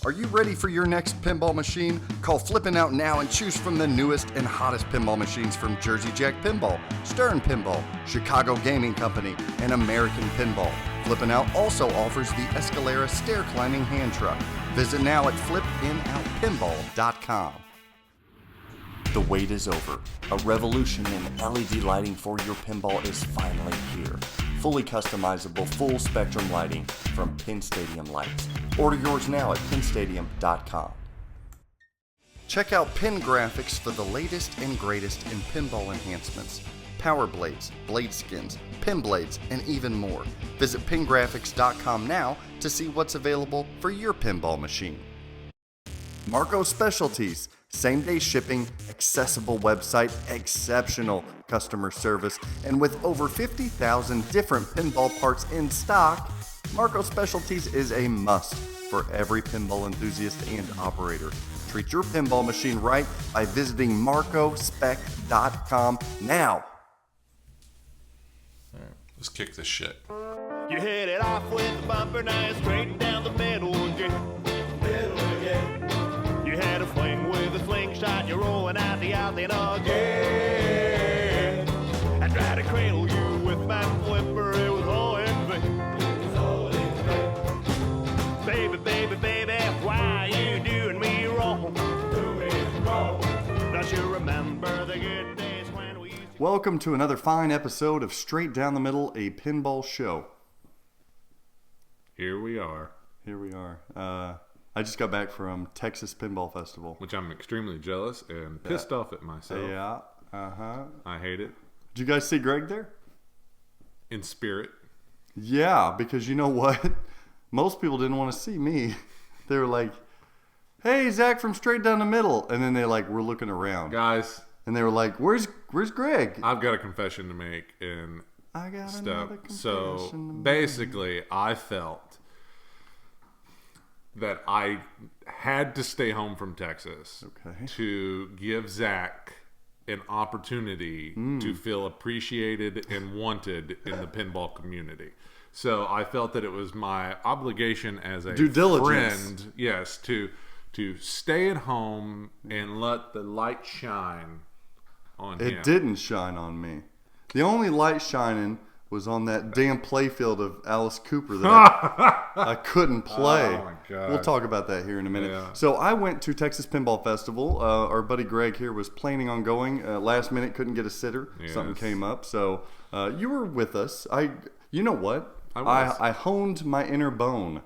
Are you ready for your next pinball machine? Call Flippin' Out now and choose from the newest and hottest pinball machines from Jersey Jack Pinball, Stern Pinball, Chicago Gaming Company, and American Pinball. Flippin' Out also offers the Escalera stair climbing hand truck. Visit now at flippinoutpinball.com. The wait is over. A revolution in LED lighting for your pinball is finally here. Fully customizable, full spectrum lighting from Pin Stadium Lights. Order yours now at pinstadium.com. Check out Pin Graphics for the latest and greatest in pinball enhancements. Power blades, blade skins, pin blades, and even more. Visit pingraphics.com now to see what's available for your pinball machine. Marco Specialties. Same-day shipping, accessible website, exceptional customer service, and with over 50,000 different pinball parts in stock, Marco Specialties is a must for every pinball enthusiast and operator. Treat your pinball machine right by visiting marcospec.com now. All right, let's kick this shit. You hit it off with the bumper, now you're straight down the middle again. You had a fling with a slingshot, you're rolling out the again. I tried to cradle you with my flipper, it was all in vain. Baby, baby, baby, why you doing me wrong? Don't you remember the good days when we used to... Welcome to another fine episode of Straight Down the Middle, a pinball show. Here we are. Here we are. I just got back from Texas Pinball Festival. Which I'm extremely jealous and pissed off at myself. Yeah, I hate it. Did you guys see Greg there? In spirit. Yeah, because you know what? Most people didn't want to see me. They were like, hey, Zach from Straight Down the Middle. And then they were looking around. Guys. And they were like, where's Greg? I've got a confession to make and I got stuff. another confession So to make. basically, I felt that I had to stay home from Texas to give Zach an opportunity to feel appreciated and wanted in the pinball community. So I felt that it was my obligation as a due diligence friend, yes, to stay at home and let the light shine on him. It didn't shine on me. The only light shining was on that damn playfield of Alice Cooper that I couldn't play. Oh my God. We'll talk about that here in a minute. Yeah. So I went to Texas Pinball Festival. Our buddy Greg here was planning on going. Last minute, couldn't get a sitter. Yes. Something came up. So you were with us. You know what? I honed my inner bone.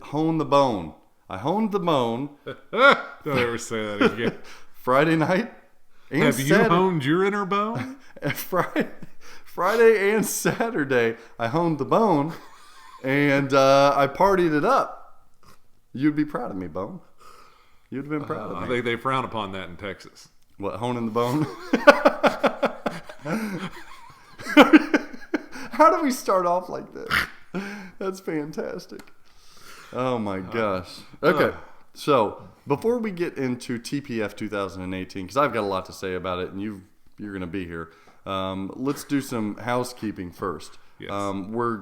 Hone the bone. I honed the bone. Don't ever say that again. Friday night. And Have you honed your inner bone? Friday and Saturday, I honed the bone, and I partied it up. You'd be proud of me, Bone. You'd have been proud of me. I think they frown upon that in Texas. What, honing the bone? How do we start off like this? That's fantastic. Oh my gosh. Okay, so before we get into TPF 2018, because I've got a lot to say about it, and you're going to be here. Let's do some housekeeping first. Yes. We're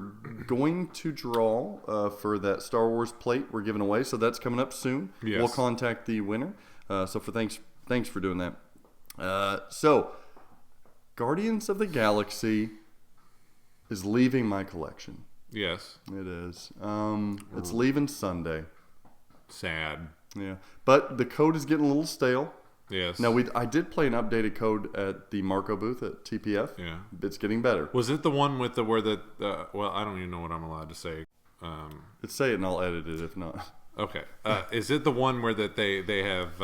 going to draw for that Star Wars plate we're giving away, so that's coming up soon. Yes. We'll contact the winner. So thanks for doing that. So Guardians of the Galaxy is leaving my collection. Yes. It is. It's leaving Sunday. Sad. Yeah, but the code is getting a little stale. Yes. Now, I did play an updated code at the Marco booth at TPF. Yeah. It's getting better. Was it the one with well, I don't even know what I'm allowed to say. Let's say it and I'll edit it if not. Okay. Is it the one where that they have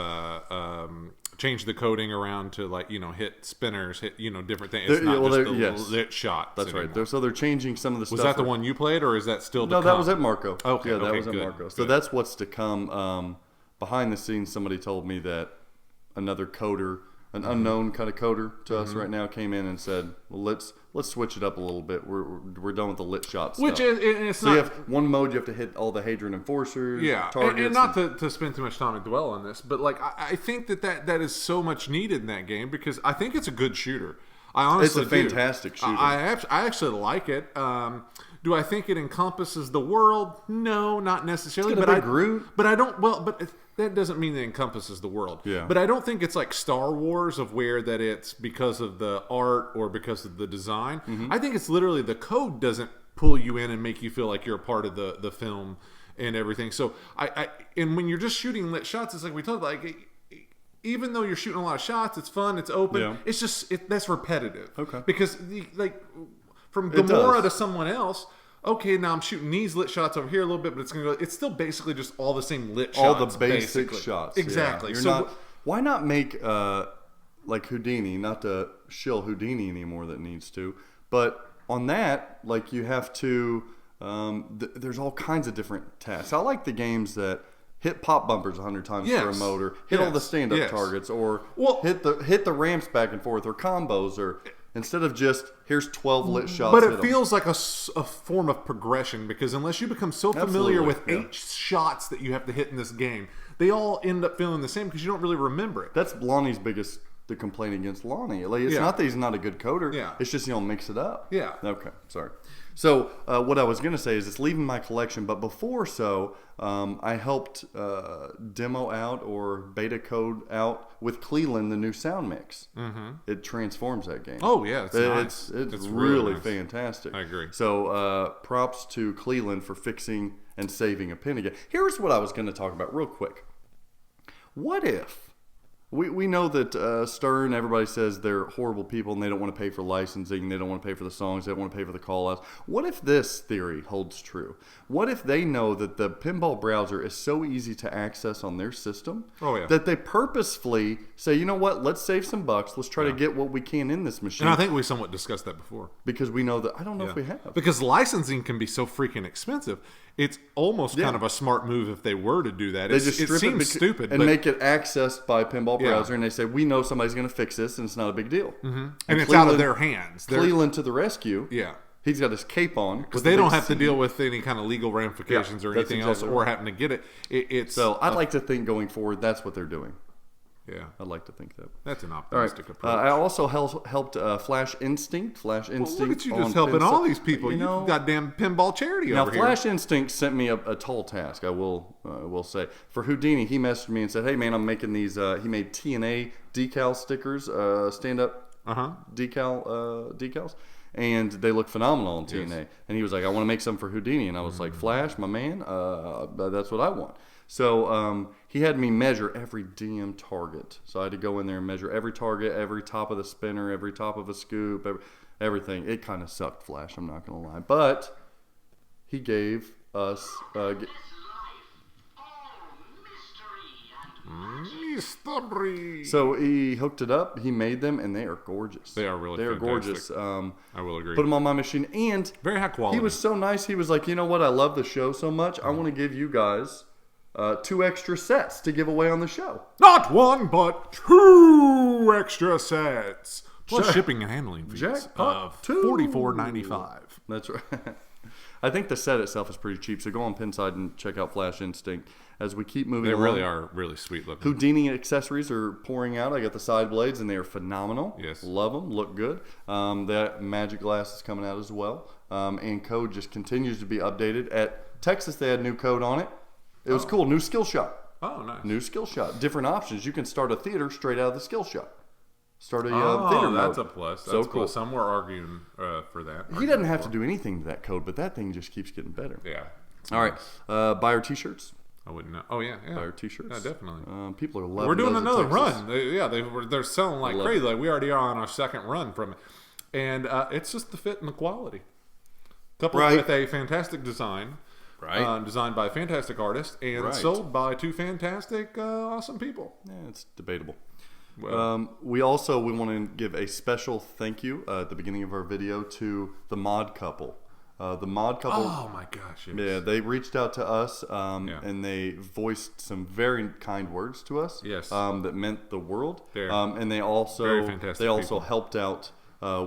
changed the coding around to hit spinners, hit different things? It's not just the lit shots. That's anymore. right. So they're changing some of the stuff. Was that the one you played, or is that still to No, come? that was at Marco. Okay. Yeah, that okay, was at good, Marco. So good. that's what's to come. Behind the scenes, somebody told me that another coder, an unknown kind of coder to us right now, came in and said, "Well, let's switch it up a little bit. We're done with the lit shot stuff." Which is it's so not. you have one mode you have to hit all the Hadron Enforcers, Yeah, targets, and not to spend too much time and dwell on this, but I think that is so much needed in that game because I think it's a good shooter. I honestly it's a fantastic shooter. I actually like it. Do I think it encompasses the world? No, not necessarily. It's got a big Groot. But I don't. Well, but that doesn't mean it encompasses the world. Yeah. But I don't think it's like Star Wars of where that it's because of the art or because of the design. Mm-hmm. I think it's literally the code doesn't pull you in and make you feel like you're a part of the film and everything. So and when you're just shooting lit shots, it's like we talked about, like, even though you're shooting a lot of shots, it's fun, it's open. Yeah. It's just that's repetitive. Okay. Because from Gamora to someone else, okay, now I'm shooting these lit shots over here a little bit, but it's still basically just all the same lit shots. All the basic shots. Exactly. Yeah. Why not make like Houdini, not to shill Houdini anymore that needs to, but on that, like, you have to, there's all kinds of different tasks. I like the games that hit pop bumpers 100 times for a motor, hit all the stand-up targets, or hit the ramps back and forth, or combos, or instead of just here's 12 lit shots. But it feels like a form of progression, because unless you become so familiar with 8 shots that you have to hit in this game, they all end up feeling the same because you don't really remember it. That's Lonnie's biggest complaint against Lonnie. Like, it's not that he's not a good coder. Yeah. It's just, mix it up. Yeah. Okay. Sorry. So what I was going to say is it's leaving my collection, but before I helped demo out or beta code out with Cleveland the new sound mix. Mm-hmm. It transforms that game. Oh yeah, it's nice. It's really nice. Fantastic. I agree. So props to Cleveland for fixing and saving a pin again. Here's what I was going to talk about real quick. What if we know that Stern, everybody says they're horrible people and they don't want to pay for licensing, they don't want to pay for the songs, they don't want to pay for the call-outs. What if this theory holds true? What if they know that the pinball browser is so easy to access on their system that they purposefully say, you know what, let's save some bucks, let's try to get what we can in this machine. And I think we somewhat discussed that before. Because we know that, I don't know if we have. Because licensing can be so freaking expensive. It's almost kind of a smart move if they were to do that. They just strip it seems stupid. And make it accessed by pinball browser, and they say, we know somebody's going to fix this, and it's not a big deal. Mm-hmm. And it's out of their hands. Cleveland to the rescue. Yeah. He's got his cape on. Because they don't have to deal with any kind of legal ramifications or anything else, or having to get it. So I'd like to think going forward, that's what they're doing. Yeah. I'd like to think that. That's an optimistic approach. I also helped Flash Instinct. Look at you just helping all these people. You goddamn pinball charity over here. Now, Flash Instinct sent me a tall task, I will say. For Houdini, he messaged me and said, hey, man, I'm making these. He made TNA decal stickers, stand-up decals. And they look phenomenal on TNA. Yes. And he was like, I want to make some for Houdini. And I was like, Flash, my man, that's what I want. So he had me measure every DM target. So I had to go in there and measure every target, every top of the spinner, every top of a scoop, everything. It kind of sucked, Flash, I'm not going to lie. But he gave us... mystery. So he hooked it up, he made them, and they are gorgeous. They are really fantastic. Gorgeous. I will agree. Put them on my machine, and... very high quality. He was so nice, he was like, you know what, I love the show so much, I want to give you guys... 2 extra sets to give away on the show. Not 1, but 2 extra sets. Plus shipping and handling fees of $44.95. That's right. I think the set itself is pretty cheap, so go on Pinside and check out Flash Instinct. As we keep moving along. They really are really sweet looking. Houdini accessories are pouring out. I got the side blades, and they are phenomenal. Yes. Love them. Look good. That Magic Glass is coming out as well. And code just continues to be updated. At Texas, they had new code on it. It was cool. New skill shot. Oh, nice. New skill shot. Different options. You can start a theater straight out of the skill shot. Start a theater mode. That's a plus. That's so cool. Cool. Some were arguing for that. He doesn't have to do anything to that code, but that thing just keeps getting better. Yeah. All right. Buy our t-shirts. I wouldn't know. Oh, yeah. Buy our t-shirts. Yeah, definitely. People are loving We're doing another run. Texas. They're selling like crazy. Like, we already are on our second run from it. And it's just the fit and the quality. Coupled with a fantastic design. Right. Designed by a fantastic artist and sold by 2 fantastic, awesome people. Yeah, it's debatable. Well, we want to give a special thank you at the beginning of our video to the Mod Couple. The Mod Couple. Oh my gosh! Yes. Yeah, they reached out to us and they voiced some very kind words to us. Yes. That meant the world. Very, and they also people. helped out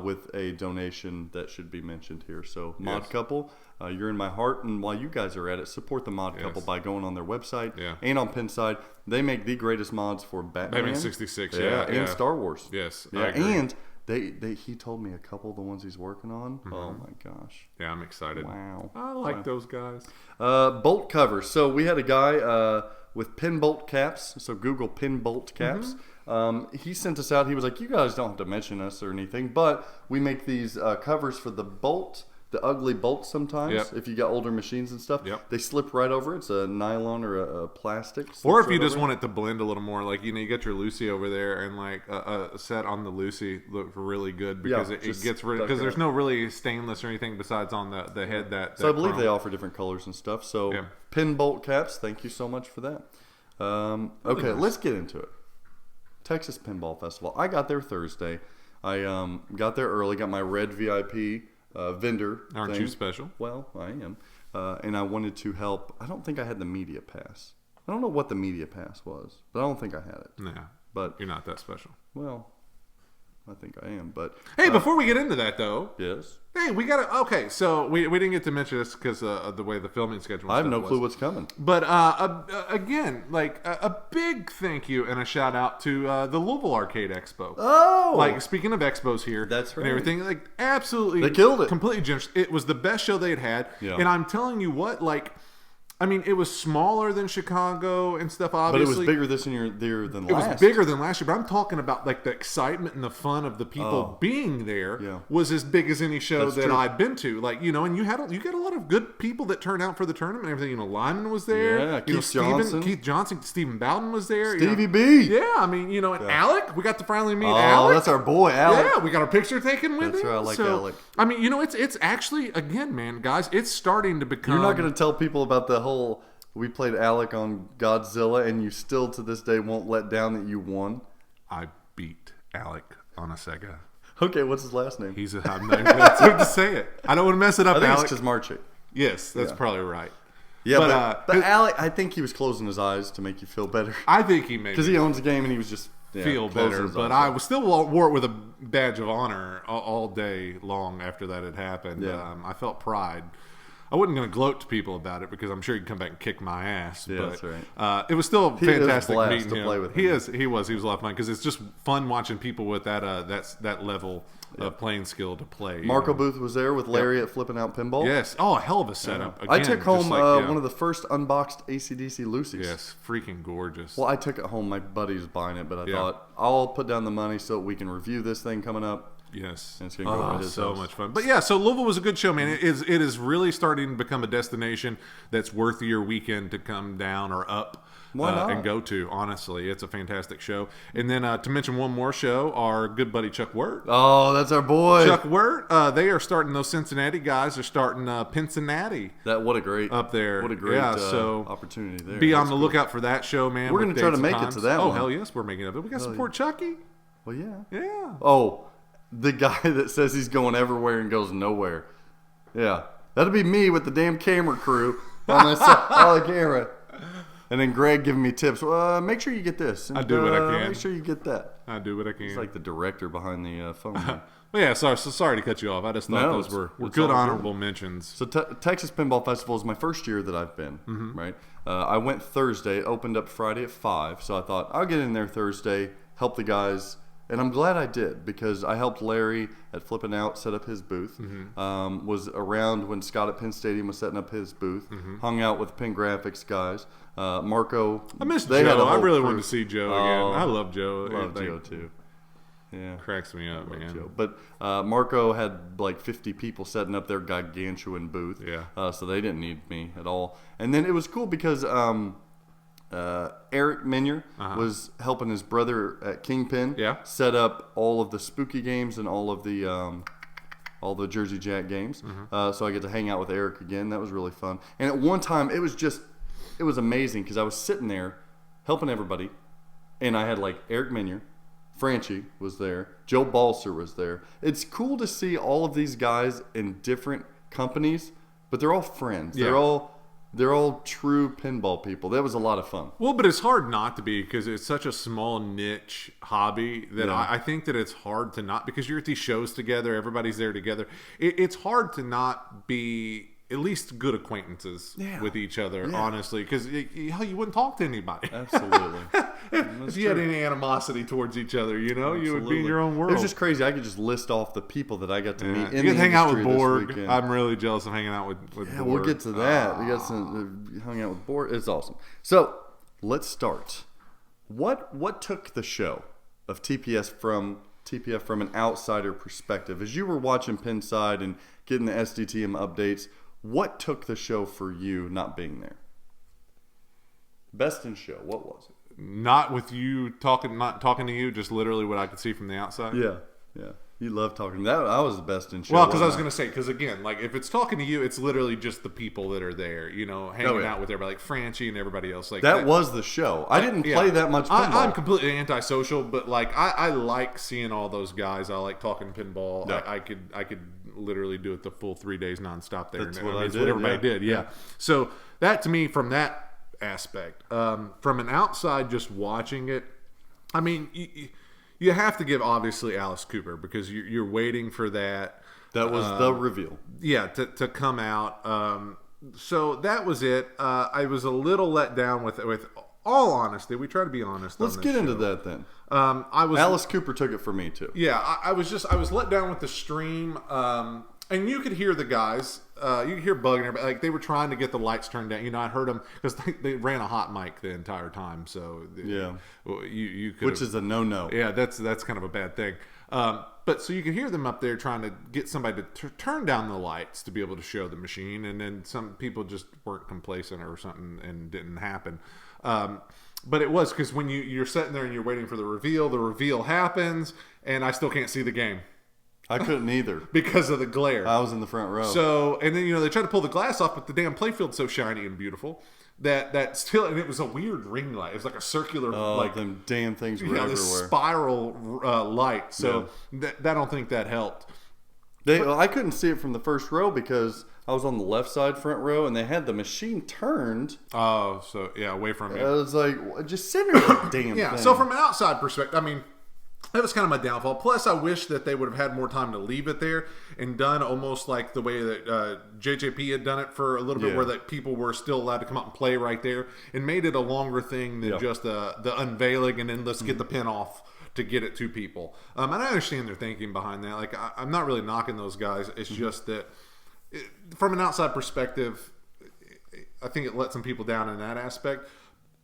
with a donation that should be mentioned here. So Mod Couple. You're in my heart, and while you guys are at it, support the Mod Couple by going on their website and on Pinside. They make the greatest mods for Batman 66, and Star Wars. Yes, and He told me a couple of the ones he's working on. Oh my gosh. Yeah, I'm excited. Wow. I like those guys. Bolt covers. So we had a guy with pin bolt caps. So Google pin bolt caps. He sent us out. He was like, you guys don't have to mention us or anything, but we make these covers for the bolt. The ugly bolts sometimes, if you got older machines and stuff, they slip right over. It's a nylon or a plastic. Or if you just want it to blend a little more, like, you got your Lucy over there, and like a set on the Lucy look really good because it gets rid, because there's no really stainless or anything besides on the head that. So I believe they offer different colors and stuff. So pin bolt caps, thank you so much for that. Okay, let's get into it. Texas Pinball Festival. I got there Thursday. I got there early, got my red VIP vendor. Aren't thing. you special? Well, I am. And I wanted to help. I don't think I had the media pass. I don't know what the media pass was, but I don't think I had it. Nah, but you're not that special. Well, I think I am. But hey, before we get into that though, yes. Hey, we gotta. Okay, so we didn't get to mention this because of the way the filming schedule. I have no clue what's coming. But again, like a big thank you and a shout out to the Louisville Arcade Expo. Oh, like speaking of expos here, that's right. And everything, like absolutely, they killed it. Completely generous. It was the best show they'd had, and I'm telling you what, like. I mean, it was smaller than Chicago and stuff, obviously. But it was bigger this year than last. It was bigger than last year, but I'm talking about like the excitement and the fun of the people being there was as big as any show that I've been to. Like, and you got a lot of good people that turned out for the tournament and everything. Lyman was there. Yeah, Keith Johnson, Stephen Bowden was there. Stevie B. Yeah, I mean, and Alec, we got to finally meet Alec. Oh, that's our boy, Alec. Yeah, we got our picture taken with him. That's right, I like Alec. I mean, it's actually, again, man, guys, it's starting to become... You're not going to tell people about the whole... We played Alec on Godzilla, and you still to this day won't let down that you won. I beat Alec on a Sega. Okay, what's his last name? I'm not even to say it. I don't want to mess it up. I think Alec. it's because Marchie. Yes, that's probably right. Yeah, but Alec, I think he was closing his eyes to make you feel better. I think he made because he owns the game, and he was just feel better. But I still wore it with a badge of honor all day long after that had happened. Yeah. I felt pride. I wasn't going to gloat to people about it because I'm sure he'd come back and kick my ass. Yeah, but, that's right. It was still fantastic meeting him. Play with him. He was a lot of fun because it's just fun watching people with that level of playing skill to play. Marco Booth was there with Larry at Flipping Out Pinball. Yes. Oh, a hell of a setup. Again, I took home one of the first unboxed AC/DC Lucy's. Yes, freaking gorgeous. Well, I took it home. My buddy was buying it, but I thought I'll put down the money so we can review this thing coming up. Yes. And it's gonna go over his so house. much fun. But yeah, so Louisville was a good show, man. It is really starting to become a destination that's worth your weekend to come down or up and go to. Honestly, it's a fantastic show. And then to mention one more show, our good buddy Chuck Wirt. Oh, that's our boy. Chuck Wirt. They are starting, those Cincinnati guys are starting Cincinnati. What a great up there. What a great so opportunity there. Be on the lookout for that show, man. We're going to try to make it to that one. Oh, hell yes, we're making it. We got to support Chucky. Well, yeah. Yeah. Oh, the guy that says he's going everywhere and goes nowhere. Yeah. That'd be me with the damn camera crew on the camera. And then Greg giving me tips. Make sure you get this. And, I do what I can. Make sure you get that. I do what I can. He's like the director behind the phone. Well, yeah, sorry to cut you off. I just thought those were good honorable mentions. So Texas Pinball Festival is my first year that I've been, right? I went Thursday. It opened up Friday at 5. So I thought, I'll get in there Thursday, help the guys. And I'm glad I did because I helped Larry at Flippin' Out set up his booth. Was around when Scott at Penn Stadium was setting up his booth. Hung out with Penn Graphics guys. Marco. I missed Joe. I really wanted to see Joe again. I love Joe. Love Joe too. Yeah, cracks me up, man. Joe. But Marco had like 50 people setting up their gargantuan booth. Yeah. So they didn't need me at all. And then it was cool because Eric Minier was helping his brother at Kingpin set up all of the spooky games and all the Jersey Jack games. So I get to hang out with Eric again. That was really fun. And at one time, it was amazing because I was sitting there helping everybody, and I had like Eric Minier, Franchi was there, Joe Balser was there. It's cool to see all of these guys in different companies, but they're all friends. Yeah. They're all true pinball people. That was a lot of fun. Well, but it's hard not to be because it's such a small niche hobby that I think that it's hard to not, because you're at these shows together, everybody's there together. It's hard to not be at least good acquaintances with each other, Yeah. honestly, because hell, you wouldn't talk to anybody. Absolutely. If you had any animosity towards each other, you know, you would be in your own world. It was just crazy. I could just list off the people that I got to meet. You In can the hang out with industry this Borg. weekend. I'm really jealous of hanging out with Yeah, Borg. we'll get to that. We got some hung out with Borg. It's awesome. So let's start. What took the show of TPF from an outsider perspective? As you were watching Pinside and getting the Sdtm updates, what took the show for you not being there? Best in show, what was it? Not with you talking, not talking to you, just literally what I could see from the outside. Yeah. You love talking to me. I was the best in show. Well, because I was going to say, because again, like if it's talking to you, it's literally just the people that are there, you know, hanging out with everybody, like Franchi and everybody else. Like that was the show. I didn't play that much pinball. I'm completely antisocial, but like I like seeing all those guys. I like talking pinball. Yeah. I could literally do it the full 3 days nonstop there. That's and what I it's did, what everybody yeah. did. Yeah. So that to me, from that aspect, from an outside just watching it, I mean. You have to give, obviously, Alice Cooper, because you're waiting for that. That was the reveal. Yeah, to come out. So that was it. I was a little let down with all honesty. We try to be honest. Let's get into that then. Alice Cooper took it for me, too. Yeah, I was let down with the stream. And you could hear the guys. You could hear Bug and everybody. Like, they were trying to get the lights turned down. You know, I heard them because they ran a hot mic the entire time. So yeah, you could, which is a no. Yeah, that's kind of a bad thing. But so you could hear them up there trying to get somebody to turn down the lights to be able to show the machine, and then some people just weren't complacent or something, and didn't happen. But it was because when you're sitting there and you're waiting for the reveal happens, and I still can't see the game. I couldn't either. Because of the glare. I was in the front row. So, and then, you know, they tried to pull the glass off, but the damn playfield's so shiny and beautiful that still, and it was a weird ring light. It was like a circular, like, them damn things were this everywhere. spiral light. So I don't think that helped. I couldn't see it from the first row because I was on the left side front row, and they had the machine turned. Oh, so yeah, away from you. I was like, just sit there, the damn Yeah, thing. so from an outside perspective, I mean, that was kind of my downfall. Plus, I wish that they would have had more time to leave it there and done almost like the way that JJP had done it for a little bit, where that people were still allowed to come out and play right there, and made it a longer thing than just the unveiling and then let's get the pin off to get it to people. And I understand their thinking behind that. Like, I'm not really knocking those guys. It's just that from an outside perspective, I think it let some people down in that aspect.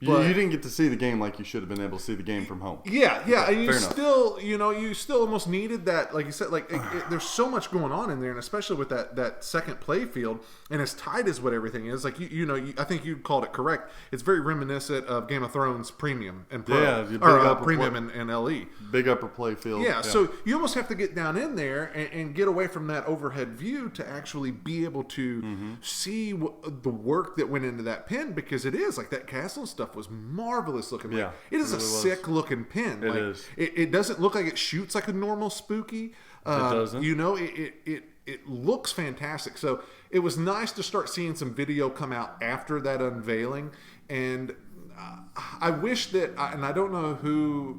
You didn't get to see the game like you should have been able to see the game from home. Yeah, and you Fair still, you still almost needed that, like you said, like there's so much going on in there, and especially with that second play field, and as tight as what everything is, like I think you called it correct. It's very reminiscent of Game of Thrones Premium and Pro, or Premium and LE. Big upper play field. Yeah, so you almost have to get down in there and get away from that overhead view to actually be able to see the work that went into that pin, because it is like that castle stuff was marvelous looking. Yeah, it is a sick looking pin. It is. It doesn't look like it shoots like a normal spooky. It doesn't. You know, it looks fantastic. So it was nice to start seeing some video come out after that unveiling, and I wish that, and I don't know who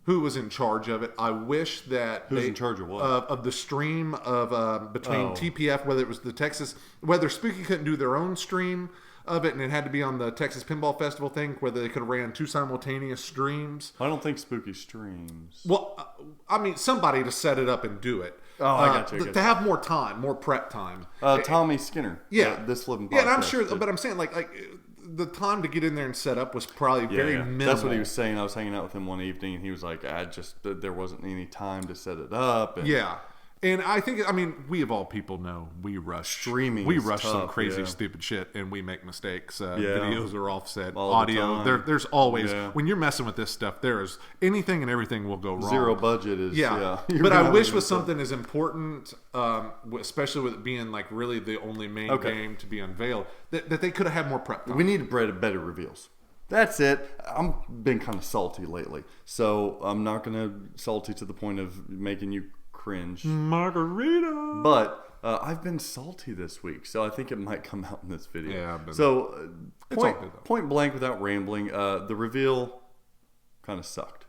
was in charge of it. I wish that who's in charge of what? Of the stream of between TPF, whether it was the Texas, whether Spooky couldn't do their own stream of it, and it had to be on the Texas Pinball Festival thing, whether they could have ran 2 simultaneous streams. I don't think Spooky streams. Well, I mean, somebody to set it up and do it. Oh, I got you. To have more time, more prep time. Tommy Skinner. Yeah, this living podcast. Yeah, and I'm sure, but I'm saying like the time to get in there and set up was probably very minimal. That's what he was saying. I was hanging out with him one evening, and he was like, there wasn't any time to set it up. And yeah. And I think, I mean, we of all people know we rush streaming. We rush tough, some crazy, stupid shit, and we make mistakes. Yeah. Videos are offset, All audio. the time. There's always when you're messing with this stuff. There is anything and everything will go wrong. Zero budget is But I wish with something as important, especially with it being like really the only main game to be unveiled, that they could have had more prep time. We need better reveals. That's it. I'm been kind of salty lately, so I'm not gonna salty to the point of making you cringe. Margarita. But I've been salty this week, so I think it might come out in this video. Yeah, I've been, so it's all good, though. point blank, without rambling, the reveal kind of sucked.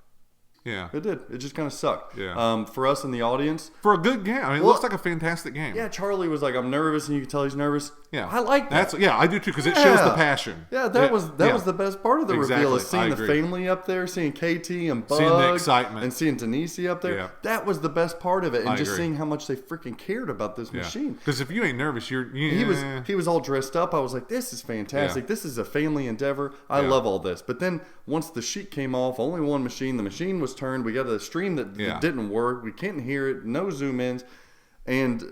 Yeah. It did. It just kind of sucked. Yeah. For us in the audience. For a good game. I mean, it looks like a fantastic game. Yeah, Charlie was like, I'm nervous, and you can tell he's nervous. Yeah. I like that. Yeah, I do too, because it shows the passion. Yeah, that was the best part of the reveal, is seeing the family up there, seeing KT and Bug. Seeing the excitement. And seeing Denise up there. Yeah. That was the best part of it. And just seeing how much they freaking cared about this machine. Because if you ain't nervous, he was all dressed up. I was like, this is fantastic. Yeah. This is a family endeavor. I love all this. But then once the sheet came off, only one machine, the machine was turned. We got a stream that didn't work. We couldn't hear it. No zoom ins. And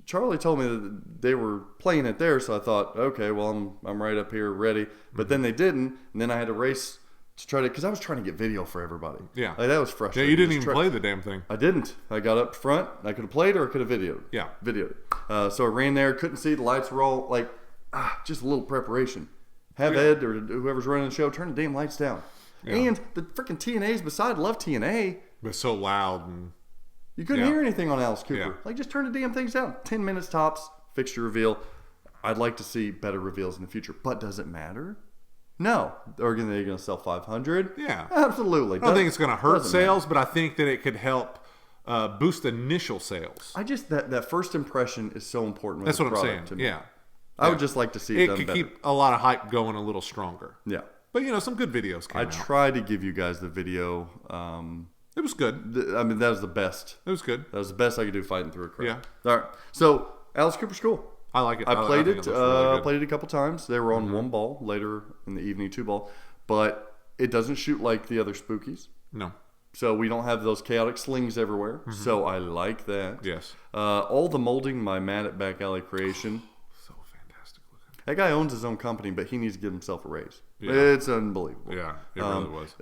Charlie told me that they were playing it there. So I thought, okay, well, I'm right up here ready. But then they didn't. And then I had to race to try to, because I was trying to get video for everybody. Yeah. Like, that was frustrating. Yeah, you didn't even play the damn thing. I didn't. I got up front. I could have played or I could have videoed. Yeah. Videoed. So I ran there, couldn't see. The lights were all like, just a little preparation. Have Ed or whoever's running the show turn the damn lights down. Yeah. And the freaking TNAs beside love TNA. But so loud. And you couldn't hear anything on Alice Cooper. Yeah. Like, just turn the damn things down. 10 minutes tops, fixture reveal. I'd like to see better reveals in the future. But does it matter? No. Are they going to sell 500? Yeah. Absolutely. I don't think it's going to hurt sales, but I think that it could help boost initial sales. I just, that first impression is so important. With That's what I'm saying. To me. Yeah. I would just like to see it done could better. keep a lot of hype going a little stronger. Yeah. But, some good videos came out. I tried to give you guys the video. It was good. That was the best. It was good. That was the best I could do fighting through a crowd. Yeah. All right. So, Alice Cooper's cool. I like it. I played it. Really played it a couple times. They were on one ball, later in the evening 2-ball. But it doesn't shoot like the other Spookies. No. So we don't have those chaotic slings everywhere. Mm-hmm. So I like that. Yes. All the molding, my Matt at Back Alley creation. So fantastic looking. That guy owns his own company, but he needs to give himself a raise. Yeah. It's unbelievable. Yeah, it really was.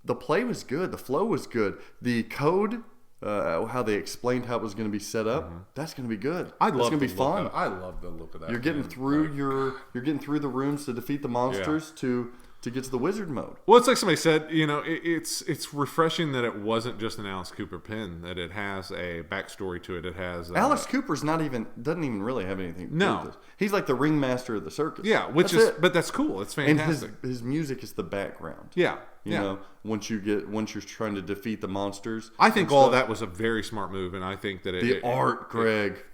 The play was good. The flow was good. The code, how they explained how it was going to be set up, that's going to be good. That's going to be fun. I love the look of that. You're getting through you're getting through the rooms to defeat the monsters to get to the wizard mode. Well, it's like somebody said, it's refreshing that it wasn't just an Alice Cooper pin, that it has a backstory to it. It has Alice Cooper's doesn't even really have anything to do with this. He's like the ringmaster of the circus. Yeah, but that's cool. It's fantastic. And his music is the background. Yeah. You know, once you're trying to defeat the monsters. I think all that was a very smart move, and I think that the art, Greg.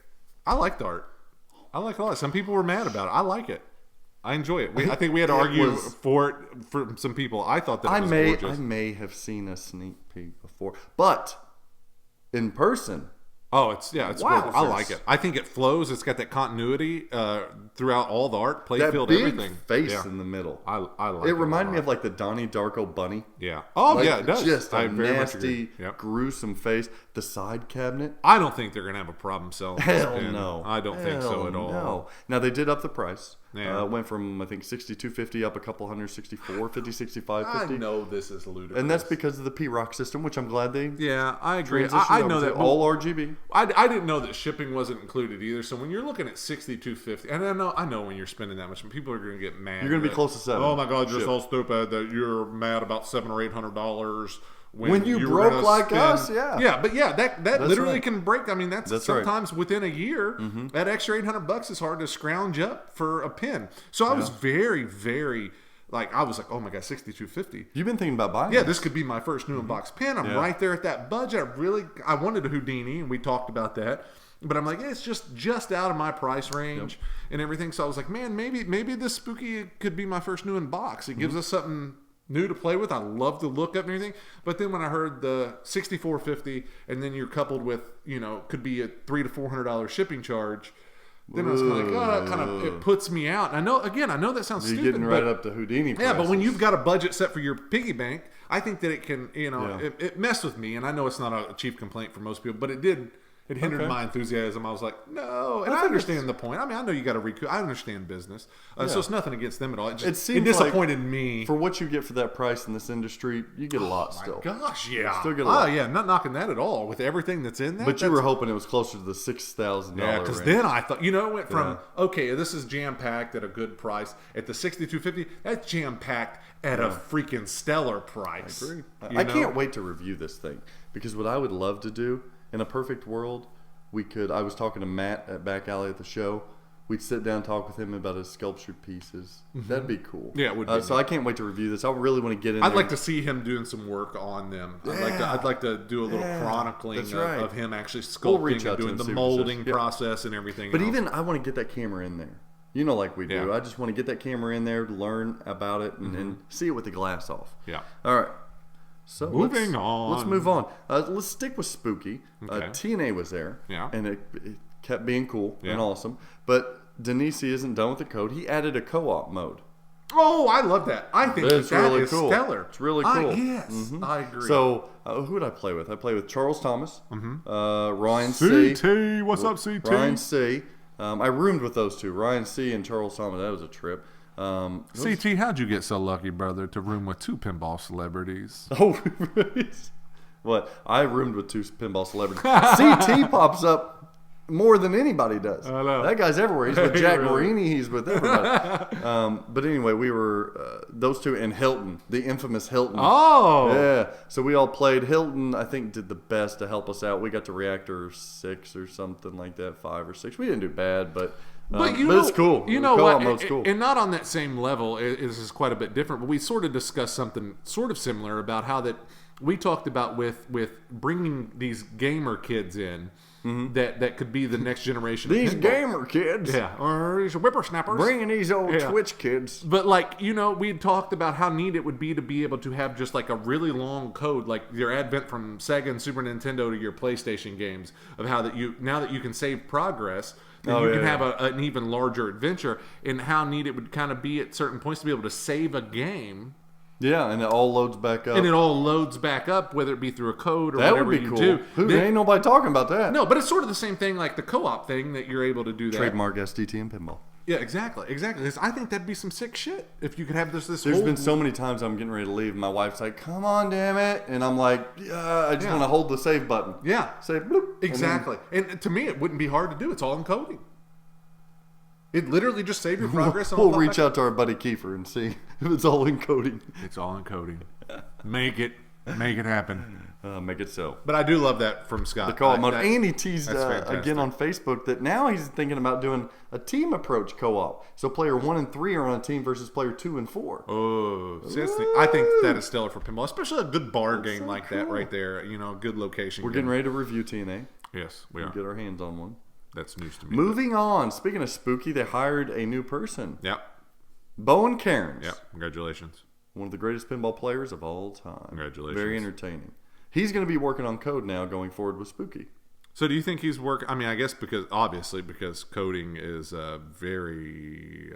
I like the art. I like it a lot. Some people were mad about it. I like it. I enjoy it. I think we had to argue for it for some people. I thought that it was gorgeous. I may have seen a sneak peek before, but in person. Oh, it's gorgeous. I like it. I think it flows. It's got that continuity throughout all the art, playfield, everything. Face in the middle. I like it. It reminded me of like the Donnie Darko bunny. Yeah. Oh, yeah, it does. Just a nasty, gruesome face. The side cabinet. I don't think they're going to have a problem selling this pin. No. I don't think so at all. No. Now, they did up the price. Yeah. Went from, I think, $62.50 up a couple hundred, $64, $50, $65.50. I know this is ludicrous. And that's because of the P-Rock system, which I'm glad they I agree. I know that. All RGB. I didn't know that shipping wasn't included either. So when you're looking at $62.50, and I know when you're spending that much, people are going to get mad. You're going to be close to $7. Oh my God, you're so stupid that you're mad about $700 or $800. When you broke like us, yeah, but that literally can break. I mean, that's sometimes right. within a year. Mm-hmm. That extra $800 is hard to scrounge up for a pin. So I was very, very I was like, oh my God, $62.50. You've been thinking about buying? Yeah, this could be my first new in-box pin. I'm right there at that budget. I wanted a Houdini, and we talked about that. But I'm like, it's just out of my price range and everything. So I was like, man, maybe this Spooky could be my first new in-box. It gives us something new to play with. I love the look of everything. But then when I heard the $64.50, and then you're coupled with, could be a $300 to $400 shipping charge, then I was like, it puts me out. And I know that sounds stupid. You're getting right up to Houdini prices. Yeah, but when you've got a budget set for your piggy bank, I think that it can, it messed with me. And I know it's not a chief complaint for most people, but it did. It hindered my enthusiasm. I was like, no. And I understand the point. I mean, I know you got to recoup. I understand business. So it's nothing against them at all. It disappointed me. For what you get for that price in this industry, you get a lot still. Oh, my gosh, yeah. Still get a lot. Oh, yeah. Not knocking that at all with everything that's in there. But you were hoping it was closer to the $6,000 Yeah, because then I thought, it went from, okay, this is jam-packed at a good price. At the $62.50, that's jam-packed at a freaking stellar price. I agree. I can't wait to review this thing, because what I would love to do, in a perfect world, I was talking to Matt at Back Alley at the show, we'd sit down and talk with him about his sculptured pieces. That'd be cool. Yeah, it would be. So I can't wait to review this. I really want to get in I'd there. like to see him doing some work on them. I'd like to do a little chronicling of him actually sculpting and doing the molding process and everything But else. even I want to get that camera in there. You know, like we do. Yeah. I just want to get that camera in there to learn about it and see it with the glass off. Yeah. All right. So Moving on. Let's move on. Let's stick with spooky. Okay. TNA was there. Yeah. And it kept being cool Yeah. and awesome. But Denisi isn't done with the code. He added a co-op mode. Oh, I love that. I think It's that really is cool. stellar. It's really cool. Yes, I agree. So who did I play with? I played with Charles Thomas, Ryan C. CT, what's up, CT? Ryan C. I roomed with those two, Ryan C. and Charles Thomas. That was a trip. CT, how'd you get so lucky, brother, to room with two pinball celebrities? Oh, what? I roomed with two pinball celebrities. CT pops up more than anybody does. I know. That guy's everywhere. He's with Jack Really? Marini. He's with everybody. But anyway, we were those two and Hilton, the infamous Hilton. Oh, Yeah. So we all played. Hilton, I think, did the best to help us out. We got to reactor 6 or something like that, 5 or 6. We didn't do bad, but it's cool. You know Co-op what? mode's cool. And not on that same level. This is quite a bit different. But we sort of discussed something sort of similar about how that we talked about with bringing these gamer kids in. That could be the next generation. These of pinball. gamer kids. Yeah, or these whippersnappers. Bringing these old Yeah. Twitch kids. But like, you know, we talked about how neat it would be to be able to have just like a really long code, like your advent from Sega and Super Nintendo to your PlayStation games, of how that you now that you can save progress, then you can have an even larger adventure, and how neat it would kind of be at certain points to be able to save a game. Yeah, and it all loads back up. And it all loads back up, whether it be through a code or that whatever would be you cool. do. There ain't nobody talking about that. No, but it's sort of the same thing, like the co-op thing that you're able to do that. Trademark Sdtm pinball. Yeah, exactly. 'Cause I think that'd be some sick shit if you could have this. There's whole... been so many times I'm getting ready to leave. My wife's like, "Come on, damn it!" And I'm like, "Yeah, I just want to hold the save button." Yeah, Say bloop. exactly. And to me, it wouldn't be hard to do. It's all in coding. It literally just save your progress. We'll reach out to our buddy Kiefer and see if it's all in coding. It's all in coding. Make it happen. Make it so. But I do love that from Scott. The co-op mode. And he teased that's fantastic. again on Facebook that now he's thinking about doing a team approach co-op. So player 1 and 3 are on a team versus player 2 and 4. Oh, seriously. I think that is stellar for pinball, especially a good bar game so like that cool. right there. You know, good location. We're getting ready to review TNA. Yes, we are. Get our hands on one. That's news to me. Moving on. Speaking of spooky, they hired a new person. Yep. Bowen Cairns. Yep. Congratulations. One of the greatest pinball players of all time. Congratulations. Very entertaining. He's going to be working on code now going forward with Spooky. So do you think he's working? I mean, I guess because coding is very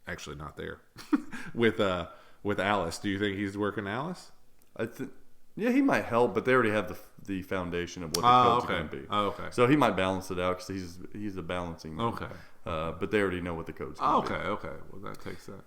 actually not there with Alice. Do you think he's working Alice? Yeah, he might help, but they already have the foundation of what the code's going to be. Oh, okay. So he might balance it out because he's a balancing man. Okay. But they already know what the code's going to be. Okay. Well, that takes that.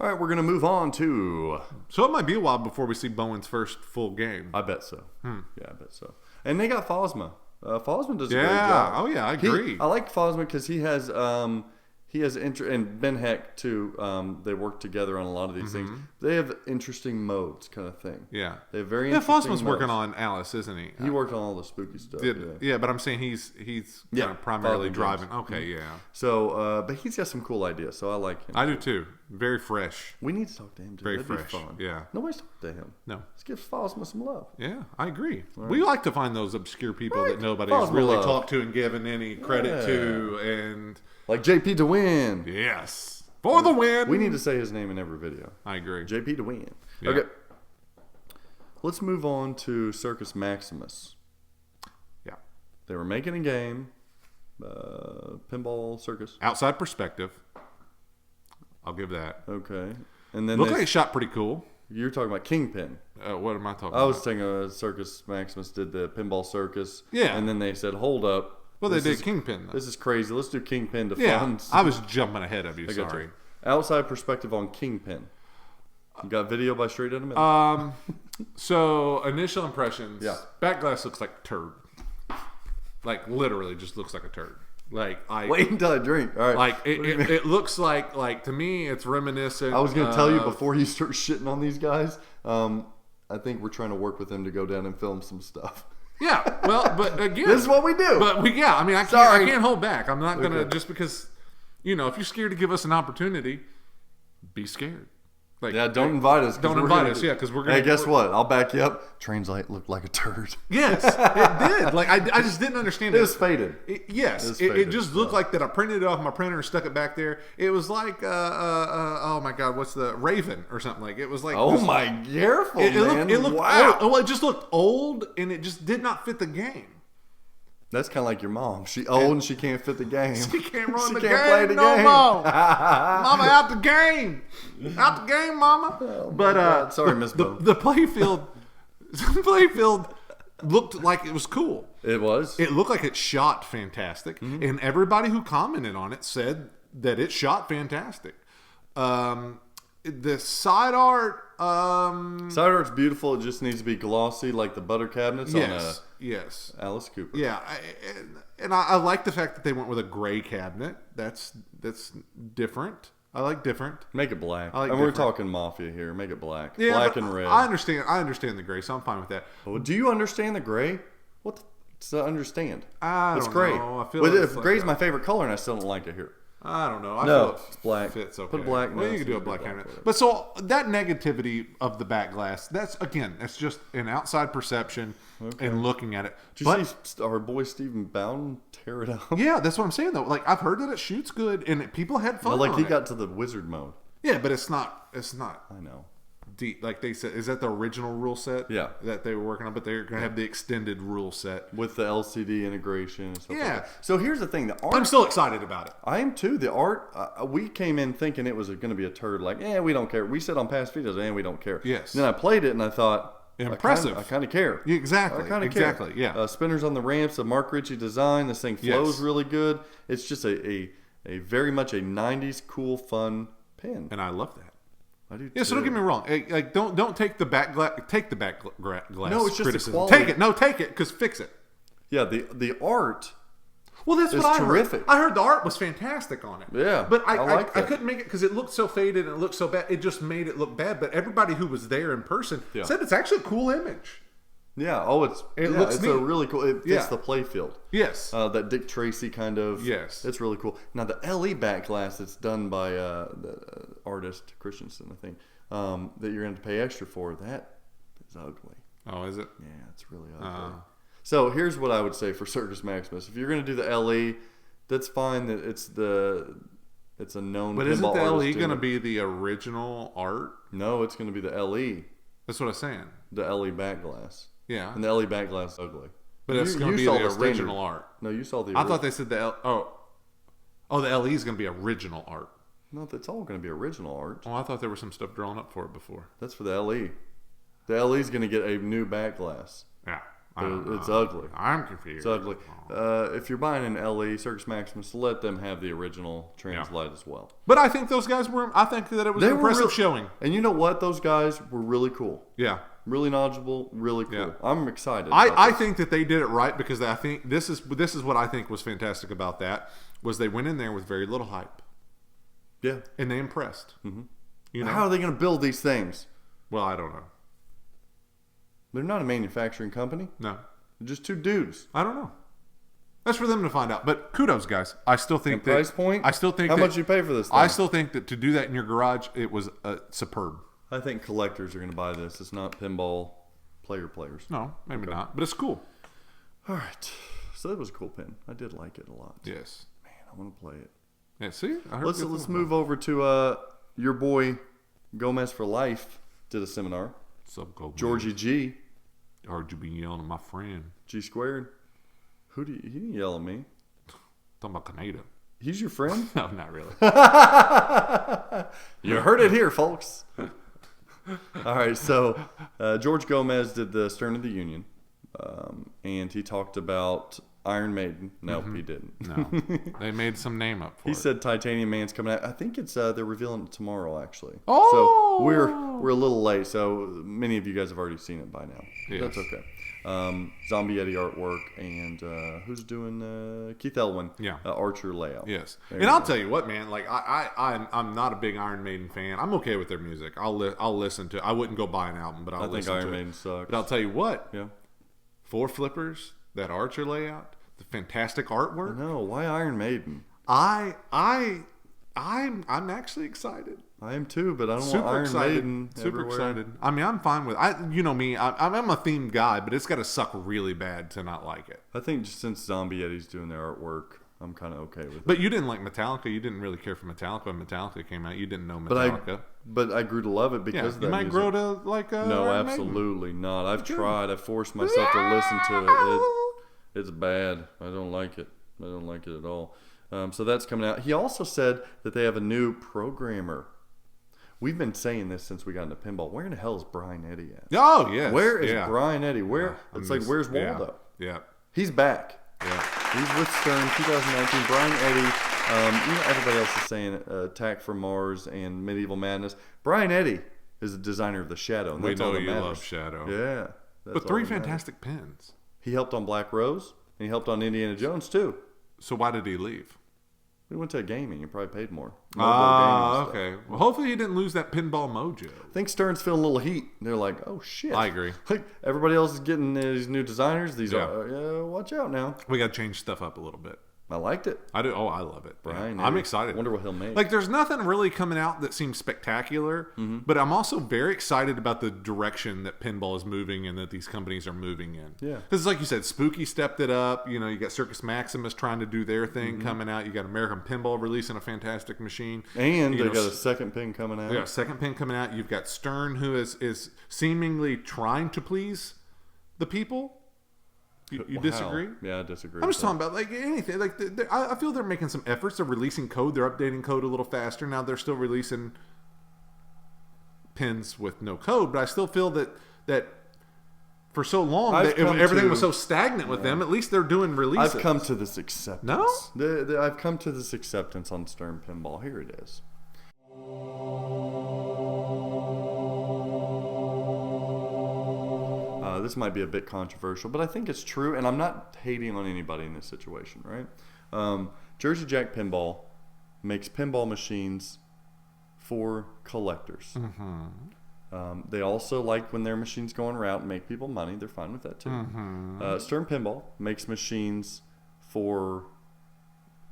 All right, we're going to move on to... So it might be a while before we see Bowen's first full game. I bet so. Yeah, I bet so. And they got Fosma. Fosma does a great job. Oh, yeah, I agree. I like Fosma because he has and Ben Heck too. They work together on a lot of these things. They have interesting modes, kind of thing. Yeah, they have very. Fosma's working on Alice, isn't he? He worked on all the spooky stuff. Yeah, but I'm saying he's kind of primarily driving. Okay, yeah. So, but he's got some cool ideas, so I like him. I do too. Very fresh. We need to talk to him too. Very That'd fresh. be fun. Yeah. Nobody's talked to him. No. Let's give Fosma some love. Yeah, I agree. Right. We like to find those obscure people that nobody's Fosma really love. talked to and given any credit to, and like JP to win. Yes, for the win. We need to say his name in every video. I agree. JP to win. Yeah. Okay. Let's move on to Circus Maximus. Yeah. They were making a game, Pinball Circus. Outside perspective. I'll give that. Okay. And then Looked like it shot pretty cool. You're talking about Kingpin. What am I talking I about? was thinking Circus Maximus did the Pinball Circus. Yeah. And then they said, hold up. Well, they did Kingpin, though. This is crazy. Let's do Kingpin to Yeah, fund. I was jumping ahead of you. I got Sorry. you. Outside perspective on Kingpin. You got video by Straight Out of Middle. So initial impressions. Yeah. Back glass looks like a turd. Like literally, just looks like a turd. Like Wait until I drink. All right. Like it looks like to me, it's reminiscent. I was going to tell you before you start shitting on these guys. I think we're trying to work with them to go down and film some stuff. Yeah, well, but again, this is what we do. But I mean, I can't hold back. I'm not gonna just because, if you're scared to give us an opportunity, be scared. Like, don't invite us. Don't invite us. Yeah, because we're gonna. Hey, guess what? I'll back you up. Train's light looked like a turd. Yes, it did. Like I just didn't understand it. It was faded. It just looked like that. I printed it off my printer and stuck it back there. It was like oh my god, what's the Raven or something like? It was like careful, man. It looked wow. Well, it just looked old and it just did not fit the game. That's kind of like your mom. She old and she can't fit the game. She can't run the play game the no game. more. Mama, out the game. Out the game, Mama. Oh, but sorry, Miss Bo. The playfield looked like it was cool. It was. It looked like it shot fantastic. Mm-hmm. And everybody who commented on it said that it shot fantastic. The side art... side art's beautiful. It just needs to be glossy like the butter cabinets on Alice Cooper. Yeah, and I like the fact that they went with a gray cabinet. That's different. I like different. Make it black. I like we're talking Mafia here. Make it black. Yeah, black and red. I understand the gray, so I'm fine with that. Well, do you understand the gray? What's to understand? It's gray. I feel like if gray's my favorite color and I still don't like it here. I don't know. I no, feel it's black. Fits okay. Put black. Well, you can do a black cabinet. But so that negativity of the back glass, that's just an outside perception and looking at it. Did you see our boy Stephen Bowden tear it up? Yeah, that's what I'm saying though. Like I've heard that it shoots good and people had fun. Well, he got to the wizard mode. Yeah, but it's not. I know. Deep, like they said, is that the original rule set? Yeah, that they were working on, but they're going to have the extended rule set with the LCD integration. And stuff like that. So here's the thing: the art. I'm still excited about it. I am too. The art. We came in thinking it was going to be a turd. Like, we don't care. We said on past videos, we don't care. Yes. And then I played it and I thought, impressive. I kind of care. Exactly. I kind of care. Yeah. Spinners on the ramps, the Mark Ritchie design. This thing flows really good. It's just a very much a '90s cool, fun pin, and I love that. I do too. Yeah, so don't get me wrong. Like, don't take the back glass. Take the back glass. No, it's just criticism. the quality. Take it. No, take it because fix it. Yeah, the art. Well, that's what I terrific. heard. I heard the art was fantastic on it. Yeah, but I couldn't make it because it looked so faded and it looked so bad. It just made it look bad. But everybody who was there in person said it's actually a cool image. Yeah. Oh, it looks neat. A really cool. It fits the play field. Yes. That Dick Tracy kind of. Yes. It's really cool. Now the LE back glass that's done by the artist Christensen, I think, that you're going to pay extra for. That is ugly. Oh, is it? Yeah, it's really ugly. So here's what I would say for Circus Maximus: if you're going to do the LE, that's fine. That it's a known. But isn't the LE going to be the original art? No, it's going to be the LE. That's what I'm saying. The LE back glass. Yeah. And the LE back glass is ugly. But it's going to be the original art. No, you saw the. I thought they said the the LE is going to be original art. No, it's all going to be original art. Oh, I thought there was some stuff drawn up for it before. That's for the LE. The LE is going to get a new back glass. Yeah. It's ugly. I'm confused. It's ugly. If you're buying an LE Circus Maximus, let them have the original Translight as well. But I think those guys were. I think that it was an impressive showing. And you know what? Those guys were really cool. Yeah. Really knowledgeable. Really cool. Yeah. I'm excited. I think that they did it right because I think this is what I think was fantastic about that was they went in there with very little hype. Yeah. And they impressed. Mm-hmm. You know? How are they going to build these things? Well, I don't know. They're not a manufacturing company. No. They're just two dudes. I don't know. That's for them to find out. But kudos, guys. I still think price point? I still think how much you pay for this thing? I still think that to do that in your garage, it was superb. I think collectors are going to buy this. It's not pinball players. No, maybe not. But it's cool. All right. So that was a cool pin. I did like it a lot. Yes. Man, I want to play it. Yeah, see? Let's move over to your boy Gomez for Life did a seminar. What's up, Gomez? Georgie G. Heard you be yelling at my friend. G squared. He didn't yell at me. Talking about Canada. He's your friend? No, not really. You heard it here, folks. All right, so George Gomez did the Stern of the Union, and he talked about Iron Maiden. Nope, he didn't. No, they made some name up for it. He said Titanium Man's coming out. I think it's they're revealing it tomorrow, actually. Oh! So we're a little late, so many of you guys have already seen it by now. Yes. That's okay. Zombie Eddie artwork, and who's doing Keith Elwin? Yeah. Archer layout. Yes. And I'll tell you what, man. Like I'm not a big Iron Maiden fan. I'm okay with their music. I'll listen to. I wouldn't go buy an album, but I'll listen to it. I think Iron Maiden sucks. But I'll tell you what. Yeah. 4 flippers, that archer layout, the fantastic artwork. No, why Iron Maiden? I'm actually excited. I am too, but I don't want Iron Maiden Super everywhere. excited. I mean, I'm fine with you know me. I'm a themed guy, but it's got to suck really bad to not like it. I think just since Zombie Yeti's doing their artwork, I'm kind of okay with it. But you didn't like Metallica. You didn't really care for Metallica when Metallica came out. You didn't know Metallica. But I grew to love it because of that you might music. grow to like No, Iron absolutely not. I've tried. I've forced myself to listen to it. It's bad. I don't like it. I don't like it at all. So that's coming out. He also said that they have a new programmer. We've been saying this since we got into pinball. Where in the hell is Brian Eddy at? Oh, yes. Where is Brian Eddy? Where? It's like, where's Yeah. Waldo? Yeah. He's back. Yeah. He's with Stern 2019. Brian Eddy. You know, everybody else is saying Attack from Mars and Medieval Madness. Brian Eddy is the designer of the Shadow. And We that's all know that you matters. love Shadow. Yeah. But 3 fantastic pins. He helped on Black Rose, and he helped on Indiana Jones, too. So why did he leave? We went to gaming. He probably paid more. Okay. Well, hopefully he didn't lose that pinball mojo. I think Stern's feeling a little heat. They're like, oh, shit. I agree. Like, everybody else is getting these new designers. These Yeah. are, watch out now. We got to change stuff up a little bit. I liked it. I do. Oh, I love it. Brian, I'm excited. Wonder what he'll make. Like, there's nothing really coming out that seems spectacular, but I'm also very excited about the direction that pinball is moving and that these companies are moving in. Yeah. Because, like you said, Spooky stepped it up. You know, you got Circus Maximus trying to do their thing coming out. You got American Pinball releasing a fantastic machine. And you they know, got a second pin coming out. We got a second pin coming out. You've got Stern, who is seemingly trying to please the people. You disagree? Yeah, I disagree. I'm just talking about like anything. Like I feel they're making some efforts. They're releasing code. They're updating code a little faster. Now they're still releasing pins with no code, but I still feel that for so long everything was so stagnant with them. At least they're doing releases. I've come to this acceptance. No? I've come to this acceptance on Stern Pinball. Here it is. This might be a bit controversial, but I think it's true, and I'm not hating on anybody in this situation, right? Jersey Jack Pinball makes pinball machines for collectors. They also like when their machines go en route and make people money. They're fine with that too. Stern Pinball makes machines for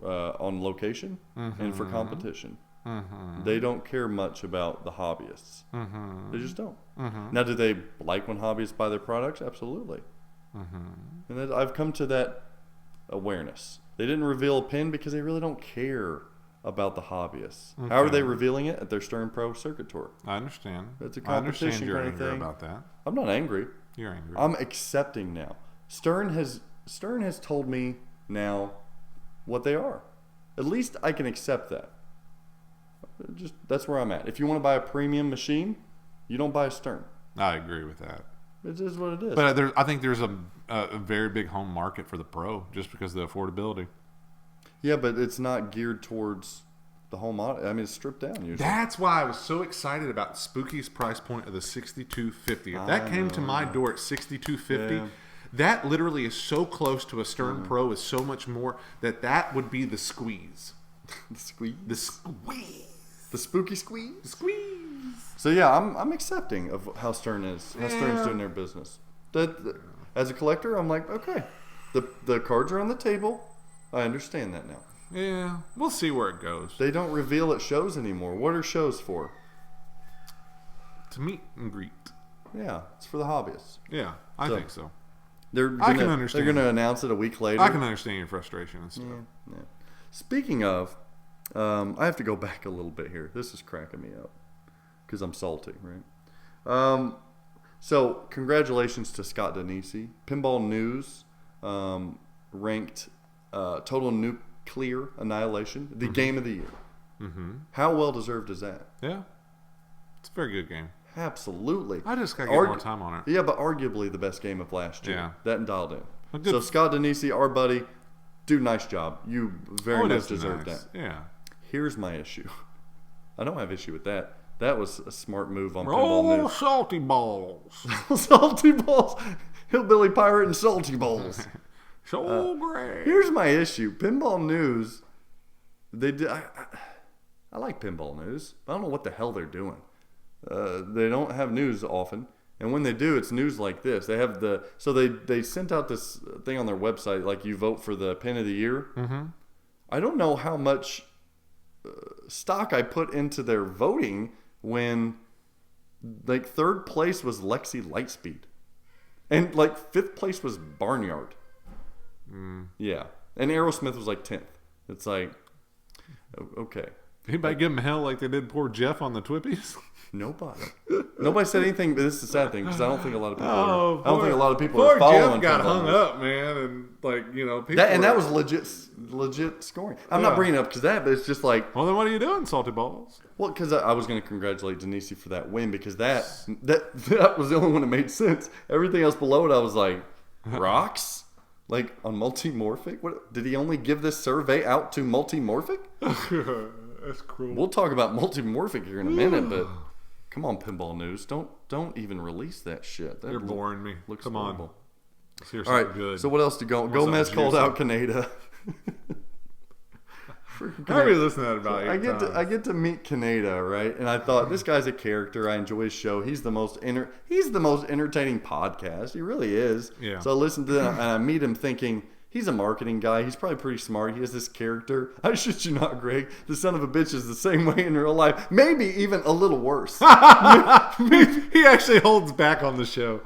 on location and for competition. They don't care much about the hobbyists. They just don't. Now, do they like when hobbyists buy their products? Absolutely. And I've come to that awareness. They didn't reveal a pin because they really don't care about the hobbyists. How are they revealing it? At their Stern Pro Circuit Tour. I understand. It's a I understand competition you're kind of angry thing. about that. I'm not angry. You're angry. I'm accepting now. Stern has told me now what they are. At least I can accept that. Just that's where I'm at. If you want to buy a premium machine, you don't buy a Stern. I agree with that. It is what it is. But I think there's a very big home market for the Pro just because of the affordability. Yeah, but it's not geared towards the home audio. I mean, it's stripped down usually. That's why I was so excited about Spooky's price point of the $62.50. If that came to my door at $62.50, that literally is so close to a Stern Pro, is so much more that would be the squeeze. The squeeze. The squeeze. The spooky squeeze. The squeeze. So yeah, I'm accepting of how Stern is. How Stern's doing their business. As a collector, I'm like, okay, the cards are on the table. I understand that now. Yeah, we'll see where it goes. They don't reveal at shows anymore. What are shows for? To meet and greet. Yeah, it's for the hobbyists. Yeah, I think so. I can understand. They're going to announce it a week later. I can understand your frustration and stuff. Yeah. Speaking of, I have to go back a little bit here. This is cracking me up because I'm salty, right? So congratulations to Scott Danesi. Pinball News ranked Total Nuclear Annihilation the game of the year. How well deserved is that? Yeah, it's a very good game. Absolutely. I just got to get more time on it. Yeah, but arguably the best game of last year. Yeah. That and Dialed In. Well, So Scott Danesi, our buddy, do nice job. You very much deserve that. Yeah. Here's my issue. I don't have issue with that. That was a smart move on Pinball News. salty balls. Salty balls. Hillbilly pirate and salty balls. So great. Here's my issue. Pinball News, they did. I like Pinball News. I don't know what the hell they're doing. They don't have news often, And when they do, it's news like this. They have they sent out this thing on their website, like you vote for the pin of the year. Mm-hmm. I don't know how much stock I put into their voting when like third place was Lexi Lightspeed, and like fifth place was Barnyard. Yeah, and Aerosmith was like 10th. It's like, okay. Anybody give him hell like they did poor Jeff on the Twippies? Nobody said anything. But this is the sad thing because I don't think a lot of people. I don't think a lot of people poor are following. Jeff got hung up, man, and like people. That was legit scoring. I'm not bringing it up because that, but it's just like. Well, then what are you doing, salty balls? Well, because I was going to congratulate Denise for that win because that was the only one that made sense. Everything else below it, I was like, rocks. Like on Multi-Morphic? What did he only give this survey out to Multi-Morphic? That's cruel. We'll talk about Multi-Morphic here in a minute, but come on, Pinball News, don't even release that shit. You're boring me. Looks come horrible. On. Seriously, all right, good. so what else to go? Gomez called out Kaneda. I already listened to that about you. I get to meet Kaneda, right? And I thought this guy's a character. I enjoy his show. He's the most entertaining podcast. He really is. Yeah. So I listen to them and I meet him thinking he's a marketing guy. He's probably pretty smart. He has this character. I shit you not, Greg. The son of a bitch is the same way in real life. Maybe even a little worse. He actually holds back on the show.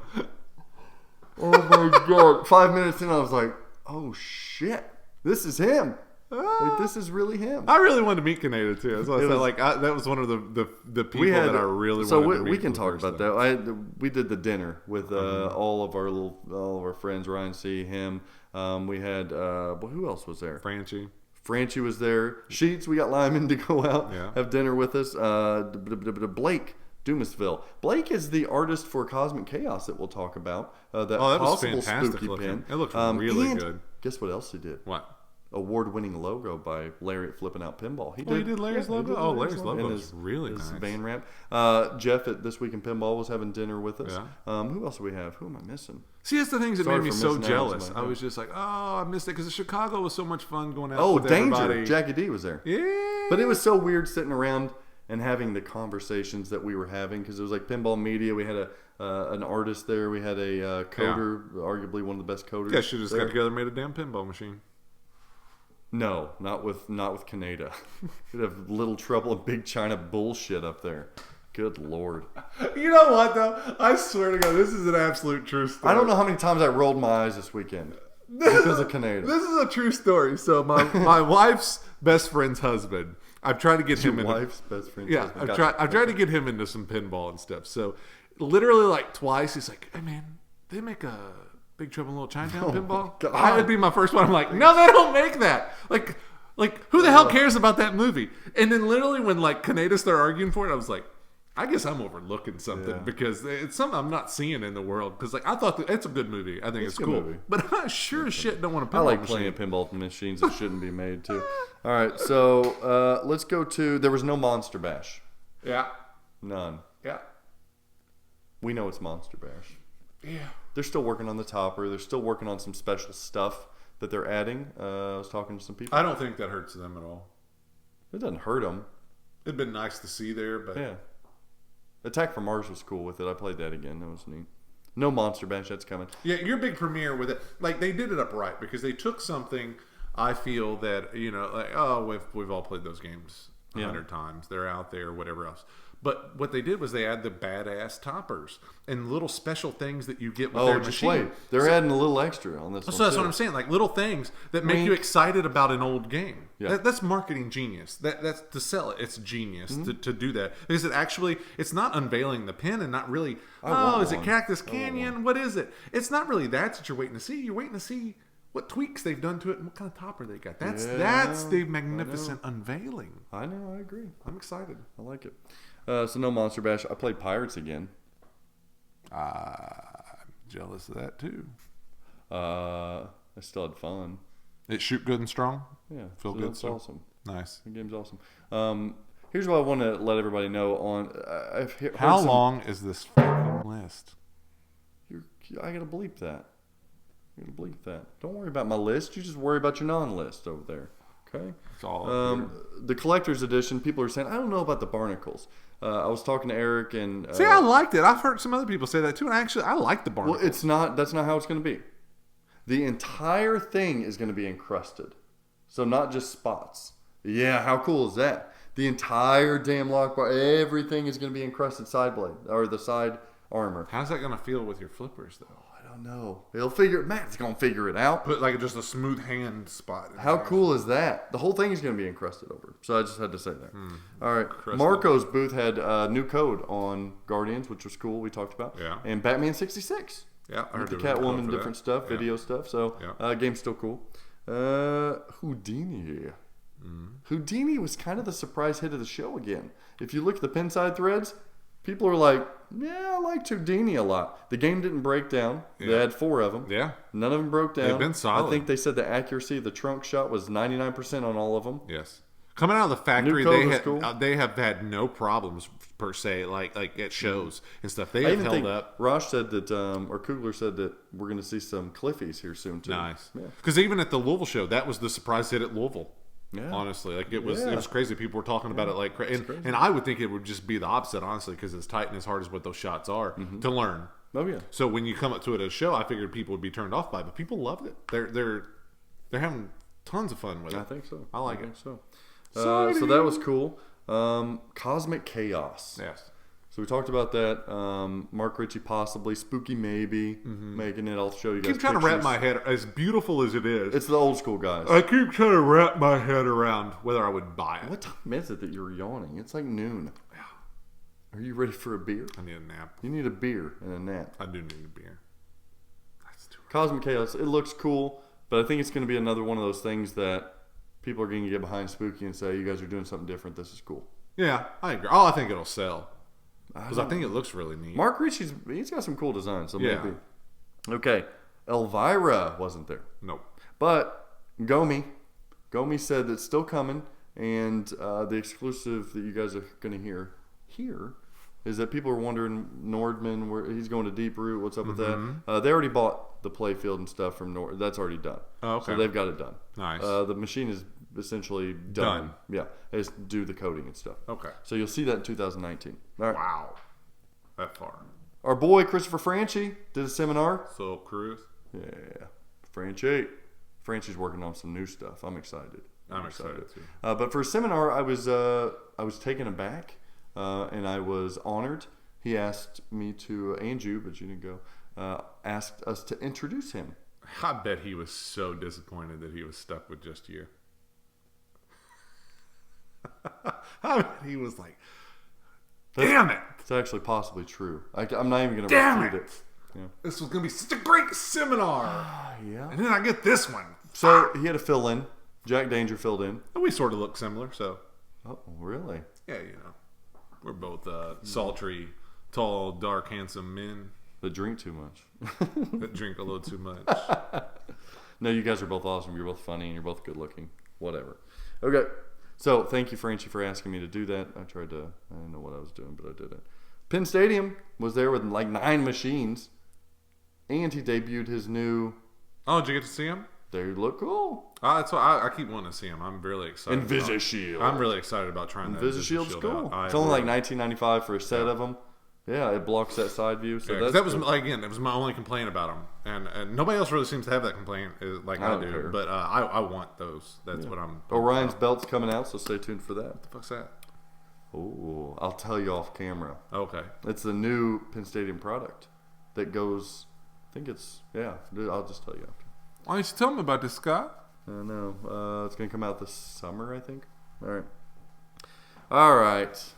Oh my God. 5 minutes in, I was like, oh shit, this is him. Like, this is really him. I really wanted to meet Kaneda too. That's what I said. That was one of the people that I really wanted to meet. So we can talk about that. We did the dinner with all of our friends. Ryan C. Him. We had who else was there? Franchi was there. Sheets. We got Lyman to go out have dinner with us. Blake Dumasville. Blake is the artist for Cosmic Chaos that we'll talk about. That was fantastic spooky looking. pin. It looked really good. Guess what else he did? What? Award-winning logo by Larry at Flipping Out Pinball. He did Larry's logo? Larry's logo is really nice. His van ramp. Jeff at This Week in Pinball was having dinner with us. Yeah. Who else do we have? Who am I missing? See, that's the things that made me so jealous. I was just like, oh, I missed it because Chicago was so much fun going out with Danger. everybody. Jackie D was there. Yeah. But it was so weird sitting around and having the conversations that we were having because it was like Pinball Media. We had an artist there. We had a coder, arguably one of the best coders. Yeah, should have just got together and made a damn pinball machine. No, not with Kaneda. You'd have little trouble and Big China bullshit up there. Good Lord. You know what though? I swear to God, this is an absolute true story. I don't know how many times I rolled my eyes this weekend because of Kaneda. This is a true story. So my wife's best friend's husband. I've tried to get him into wife's best friend's husband. I've tried to get him into some pinball and stuff. So literally like twice, he's like, "Hey man, they make a Big Trouble in Little Chinatown pinball." That would be my first one. I'm like, no, they don't make that. Like who the hell cares about that movie? And then literally when like Kaneda started arguing for it, I was like, I guess I'm overlooking something because it's something I'm not seeing in the world. Because like I thought it's a good movie. I think it's cool. Movie. But I sure as shit don't want to. I like playing pinball machines that shouldn't be made too. All right, so let's go to. There was no Monster Bash. Yeah. None. Yeah. We know it's Monster Bash. Yeah. They're still working on the topper. They're still working on some special stuff that they're adding. I was talking to some people. I don't think that hurts them at all. It doesn't hurt them. It'd been nice to see there, but yeah. Attack from Mars was cool with it. I played that again. That was neat. No Monster Bash. That's coming. Yeah, your big premiere with it. Like they did it up right because they took something. I feel that we've all played those games 100 times. They're out there, whatever else. But what they did was they add the badass toppers and little special things that you get with their machine. Wait. They're adding a little extra on this one. So that's what I'm saying. Like little things that make you excited about an old game. Yeah. That's marketing genius. That's to sell it. It's genius to do that. Because it's not unveiling the pin and not really, is it Cactus Canyon? What is it? It's not really that you're waiting to see. You're waiting to see what tweaks they've done to it and what kind of topper they got. That's the magnificent unveiling. I know. I agree. I'm excited. I like it. So no Monster Bash. I played Pirates again. I'm jealous of that too. I still had fun. It shoot good and strong? Yeah. Feel good. It's awesome. Nice. The game's awesome. Here's what I want to let everybody know on. How long is this fucking list? I gotta bleep that. Don't worry about my list. You just worry about your non-list over there. Okay. It's all the collector's edition, people are saying, I don't know about the barnacles. I was talking to Eric and... See, I liked it. I've heard some other people say that too, and I like the barnacles. Well, that's not how it's going to be. The entire thing is going to be encrusted. So not just spots. Yeah, how cool is that? The entire damn lock bar, everything is going to be encrusted side blade, or the side armor. How's that going to feel with your flippers, though? I don't know. Matt's going to figure it out. Put like just a smooth hand spot. How cool is that? The whole thing is going to be encrusted over. So I just had to say that. All right. Marco's booth had a new code on Guardians, which was cool. We talked about. Yeah. And Batman 66. Yeah. I heard the Catwoman, different stuff, video stuff. So game's still cool. Houdini. Houdini was kind of the surprise hit of the show again. If you look at the pinside threads, people are like, yeah, I liked Houdini a lot. The game didn't break down. Yeah. They had 4 of them. Yeah. None of them broke down. They've been solid. I think they said the accuracy of the trunk shot was 99% on all of them. Yes. Coming out of the factory, they have had no problems per se, like at shows and stuff. They have held up. Rosh said that, or Kugler said that we're going to see some Cliffies here soon too. Nice. Because even at the Louisville show, that was the surprise hit at Louisville. Yeah. Honestly, like it was crazy. People were talking about it like crazy. And I would think it would just be the opposite, honestly, because it's tight and as hard as what those shots are to learn. Oh yeah. So when you come up to it at a show, I figured people would be turned off by it, but people loved it. They're having tons of fun with it. I think so. I like it. So that was cool. Cosmic Chaos. Yes. So we talked about that. Mark Ritchie possibly, Spooky maybe making it. I'll show you guys. I keep trying to wrap my head, as beautiful as it is. It's the old school guys. I keep trying to wrap my head around whether I would buy it. What time is it that you're yawning? It's like noon. Yeah. Are you ready for a beer? I need a nap. You need a beer and a nap. I do need a beer. That's too Cosmic Chaos. It looks cool, but I think it's going to be another one of those things that people are going to get behind Spooky and say, you guys are doing something different. This is cool. Yeah, I agree. Oh, I think it'll sell. Because I think it looks really neat. Mark Ritchie's got some cool designs, so maybe. Okay, Elvira wasn't there. Nope. But Gomi said it's still coming, and the exclusive that you guys are going to hear here is that people are wondering Nordman, where he's going to Deep Root. What's up with that? They already bought the playfield and stuff from Nord. That's already done. Oh, okay. So they've got it done. Nice. The machine is essentially done. Yeah, they just do the coding and stuff. Okay. So you'll see that in 2019. All right. Wow. That far. Our boy Christopher Franchi did a seminar. So Cruz. Yeah, Franchi's working on some new stuff. I'm excited. I'm excited too. But for a seminar, I was taken aback, and I was honored. He asked me to, and you, but you didn't go. Asked us to introduce him. I bet he was so disappointed that he was stuck with just you. I bet he was like, damn it. It's actually possibly true. I'm not even going to refute it. Yeah. This was going to be such a great seminar. Yeah. And then I get this one. So he had to fill in. Jack Danger filled in. And we sort of look similar, so. Oh, really? Yeah, you know. We're both sultry, tall, dark, handsome men. That drink too much. That drink a little too much. No, you guys are both awesome. You're both funny and you're both good looking. Whatever. Okay. So thank you, Franchi, for asking me to do that. I didn't know what I was doing, but I did it. Penn Stadium was there with like 9 machines. And he debuted his new... Oh, did you get to see him? They look cool. That's why I keep wanting to see him. I'm really excited. Invisishield. I'm really excited about trying that. Invisishield's cool. It's only like $19.95 for a set of them. Yeah, it blocks that side view. So that was that was my only complaint about them, and nobody else really seems to have that complaint like I do. Care. But I want those. That's what I'm. Orion's belt's coming out, so stay tuned for that. What the fuck's that? Oh, I'll tell you off camera. Okay. It's the new Penn Stadium product that goes. I think it's I'll just tell you after. Why don't you tell me about this, Scott? I know. It's gonna come out this summer, I think. All right.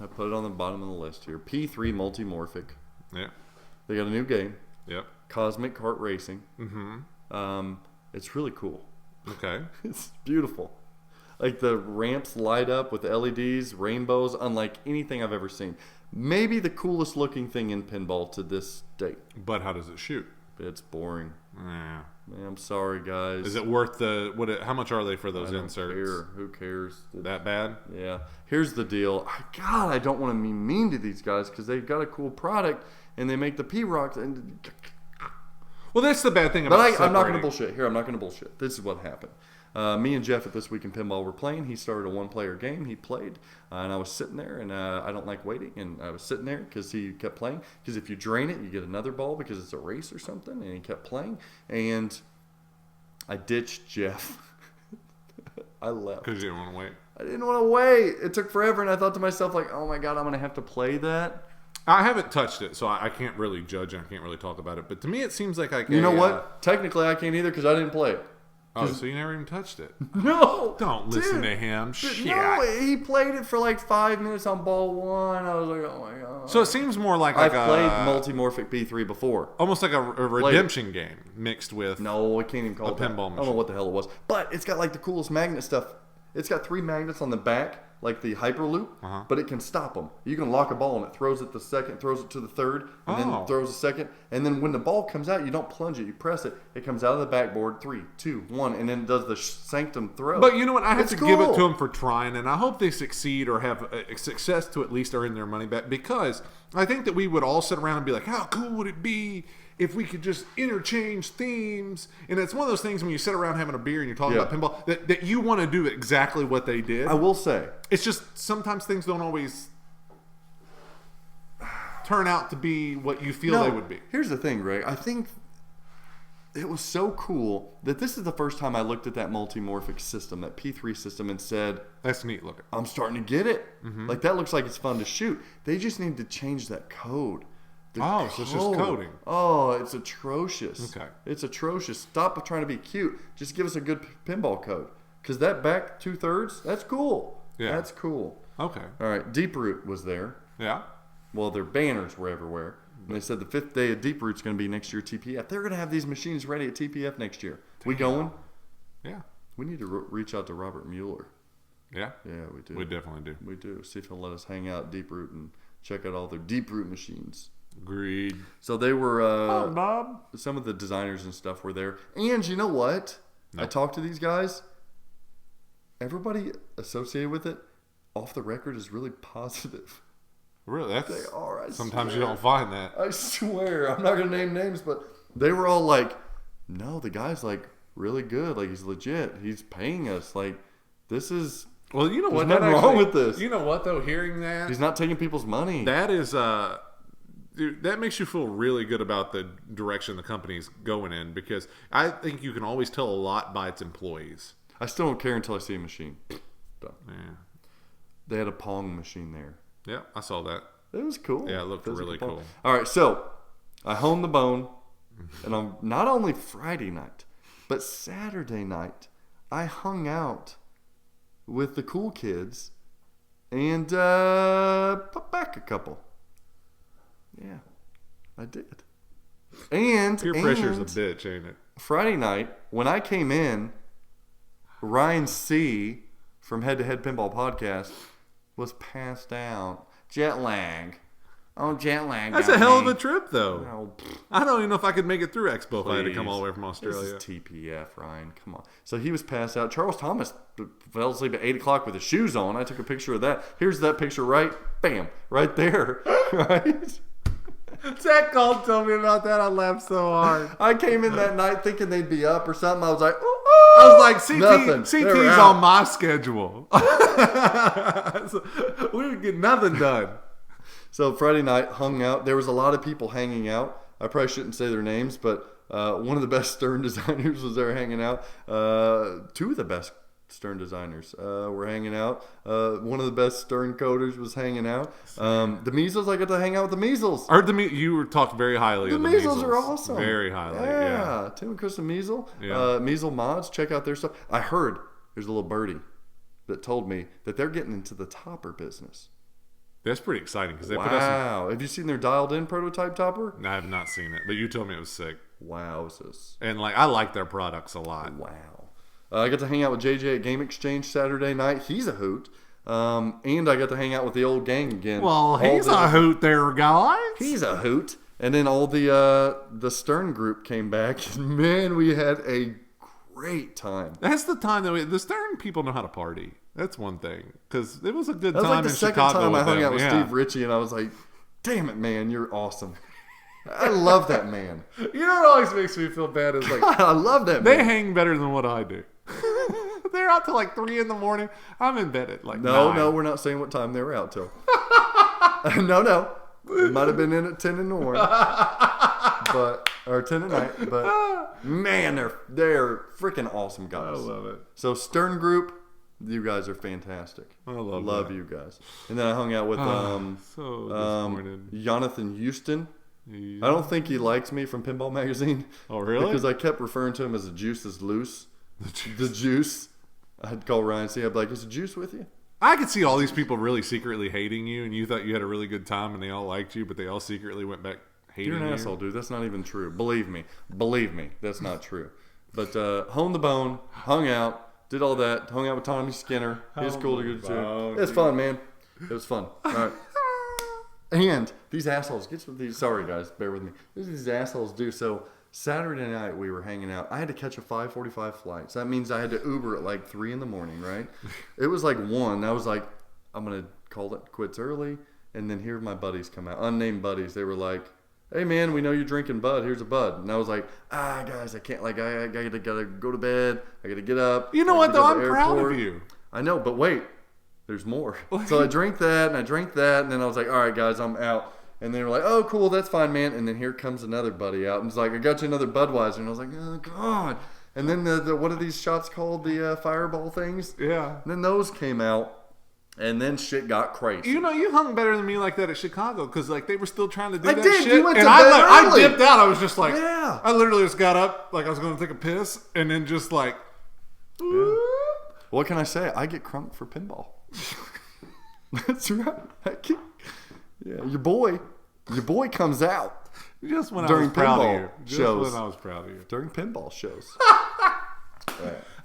I put it on the bottom of the list here. P3 Multi-Morphic. Yeah. They got a new game. Yep. Cosmic Kart Racing. Mm-hmm. It's really cool. Okay. It's beautiful. Like the ramps light up with LEDs, rainbows, unlike anything I've ever seen. Maybe the coolest looking thing in pinball to this date. But how does it shoot? It's boring. Yeah. Man, I'm sorry, guys. Is it worth how much are they for those inserts? Who cares? That bad? Yeah. Here's the deal. God, I don't want to be mean to these guys because they've got a cool product and they make the P-Rocks. And well, that's the bad thing about I'm not going to bullshit. Here, I'm not going to bullshit. This is what happened. Me and Jeff at This Week in Pinball were playing. He started a one-player game. He played, and I was sitting there, and I don't like waiting, and I was sitting there because he kept playing. Because if you drain it, you get another ball because it's a race or something, and he kept playing. And I ditched Jeff. I left. Because you didn't want to wait. I didn't want to wait. It took forever, and I thought to myself, like, oh my God, I'm going to have to play that. I haven't touched it, so I can't really judge and I can't really talk about it. But to me, it seems like I can. You know what? Technically, I can't either because I didn't play it. Oh, so you never even touched it? No. Don't listen dude, to him. Shit. No, he played it for like 5 minutes on ball 1. I was like, oh my God. So it seems more like I've played Multi-Morphic P3 before. Almost like a redemption game mixed with No, I can't even call it pinball that. machine. I don't know what the hell it was. But it's got like the coolest magnet stuff. It's got 3 magnets on the back, like the Hyperloop, but it can stop them. You can lock a ball and it throws it the second, throws it to the third, and then throws a second. And then when the ball comes out, you don't plunge it. You press it. It comes out of the backboard, 3, 2, 1, and then it does the sanctum throw. But you know what? I have to cool. give it to them for trying, and I hope they succeed or have success to at least earn their money back, because I think that we would all sit around and be like, how cool would it be if we could just interchange themes? And it's one of those things when you sit around having a beer and you're talking about pinball that you want to do exactly what they did. I will say. It's just sometimes things don't always turn out to be what you feel they would be. Here's the thing, Greg. I think it was so cool that this is the first time I looked at that multi-morphic system, that P3 system, and said, that's neat looking. I'm starting to get it. Like, that looks like it's fun to shoot. They just need to change that code. So it's just coding. Oh, it's atrocious. Okay. It's atrocious. Stop trying to be cute. Just give us a good pinball code. Because that back 2/3, that's cool. Yeah. That's cool. Okay. All right, Deep Root was there. Yeah. Well, their banners were everywhere. And they said the 5th day of Deep Root's going to be next year TPF. They're going to have these machines ready at TPF next year. We going? Yeah. We need to reach out to Robert Mueller. Yeah? Yeah, we do. We definitely do. We do. See if he'll let us hang out at Deep Root and check out all their Deep Root machines. Agreed. So they were, Bob. some of the designers and stuff were there. And you know what? No. I talked to these guys. Everybody associated with it, off the record, is really positive. Really? That's, They are. sometimes you don't find that. I swear. I'm not going to name names, but they were all like, no, the guy's like really good. Like, he's legit. He's paying us. Like, this is... Well, you know what? There's nothing wrong with this. You know what, though? Hearing that... He's not taking people's money. That is... Dude, that makes you feel really good about the direction the company's going in, because I think you can always tell a lot by its employees. I still don't care until I see a machine. Done. Yeah. They had a Pong machine there. Yeah, I saw that. It was cool. Yeah, it looked really cool. All right, so I honed the bone, and on not only Friday night, but Saturday night, I hung out with the cool kids and put back a couple. Yeah, I did. And Peer pressure's a bitch, ain't it? Friday night, when I came in, Ryan C. from Head to Head Pinball Podcast was passed out. Jet lag. Oh, jet lag. That's a hell of a trip, though. Oh, I don't even know if I could make it through Expo if I had to come all the way from Australia. This is TPF, Ryan. Come on. So he was passed out. Charles Thomas fell asleep at 8 o'clock with his shoes on. I took a picture of that. Here's that picture right, bam, right there. Right? Zach called, told me about that. I laughed so hard. I came in that night thinking they'd be up or something. I was like, ooh, I was like, nothing. CT's on my schedule. So we would get nothing done. So Friday night, hung out. There was a lot of people hanging out. I probably shouldn't say their names, but one of the best Stern designers was there hanging out. 2 of the best Stern designers were hanging out. One of the best Stern coders was hanging out. The Measles, I got to hang out with the Measles. I heard you were talked very highly of the Measles are awesome. Very highly, yeah. Tim and Kristen Measle. Yeah. Measle mods, check out their stuff. I heard there's a little birdie that told me that they're getting into the topper business. That's pretty exciting because they put us. Wow. Have you seen their dialed-in prototype topper? I have not seen it, but you told me it was sick. Wowzers. And I like their products a lot. Wow. I got to hang out with JJ at Game Exchange Saturday night. He's a hoot. And I got to hang out with the old gang again. Well, he's a hoot there, guys. He's a hoot. And then all the Stern group came back. And man, we had a great time. That's the time that the Stern people know how to party. That's one thing. Because it was a good time. That was like the second Chicago time I hung out with yeah. Steve Ritchie, and I was like, damn it, man, you're awesome. I love that man. You know what always makes me feel bad is like I love that man. They hang better than what I do. They're out till like 3 in the morning. I'm in bed at like 9. No, we're not saying what time they were out till. No. It might have been in at 10 in the morning. Or 10 at night. But man, they're freaking awesome guys. I love it. So Stern Group, you guys are fantastic. I love that. you guys. And then I hung out with so disappointed. Jonathan Houston. I don't think he likes me from Pinball Magazine. Oh, really? Because I kept referring to him as the juice is loose. The juice. I'd call Ryan, I'd be like, is the juice with you? I could see all these people really secretly hating you, and you thought you had a really good time, and they all liked you, but they all secretly went back hating you. You're an asshole, dude. That's not even true. Believe me, that's not true. But honed the bone, hung out, did all that, hung out with Tommy Skinner. He was cool to go to. It's fun, man. It was fun. All right. And these assholes, sorry guys, bear with me. These assholes do. So Saturday night we were hanging out. I had to catch a 5:45 flight. So that means I had to Uber at like 3 in the morning, right? It was like 1. I was like, I'm going to call it quits early. And then here my buddies come out. Unnamed buddies. They were like, hey man, we know you're drinking bud. Here's a bud. And I was like, guys, I can't. Like, I gotta go to bed. I gotta get up. You know what though? I'm proud of you. I know, but wait. There's more. So I drank that, and then I was like, all right, guys, I'm out. And they were like, oh, cool, that's fine, man. And then here comes another buddy out. And it's like, I got you another Budweiser. And I was like, oh, God. And then the what are these shots called? The fireball things? Yeah. And then those came out. And then shit got crazy. You know, you hung better than me like that at Chicago because like they were still trying to do I that did. shit. You went to and bed I early. dipped out. I was just like, Yeah. I literally just got up like I was going to take a piss and then just like, Yeah. What can I say? I get crunk for pinball. That's right. Yeah, your boy comes out just when during I was proud pinball of you. Just shows. when I was proud of you. During pinball shows.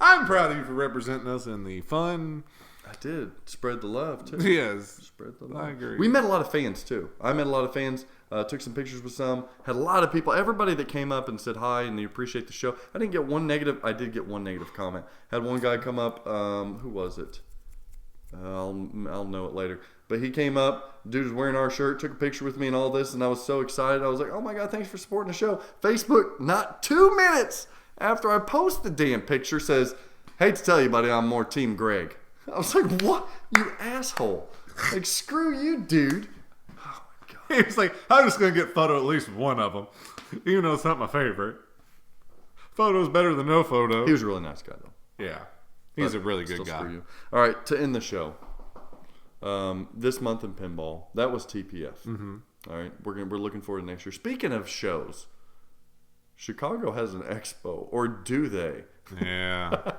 I'm proud of you for representing us in the fun. I did. Spread the love, too. Yes. Spread the love. I agree. We met a lot of fans, too. I met a lot of fans. Took some pictures with some. Had a lot of people. Everybody that came up and said hi and they appreciate the show. I didn't get one negative. I did get one negative comment. Had one guy come up. Who was it? I'll know it later. But he came up. Dude was wearing our shirt. Took a picture with me and all this. And I was so excited. I was like, oh, my God, thanks for supporting the show. Facebook, not 2 minutes after I post the damn picture, says, hate to tell you, buddy, I'm more Team Greg. I was like, what? You asshole. Like, screw you, dude. Oh, my God. He was like, I'm just going to get photo at least one of them. Even though it's not my favorite. Photo's better than no photo. He was a really nice guy, though. Yeah. He's a really good guy. You. All right, to end the show. This month in pinball, that was TPF. Mm-hmm. All right, we're looking forward to next year. Speaking of shows, Chicago has an expo, or do they? Yeah.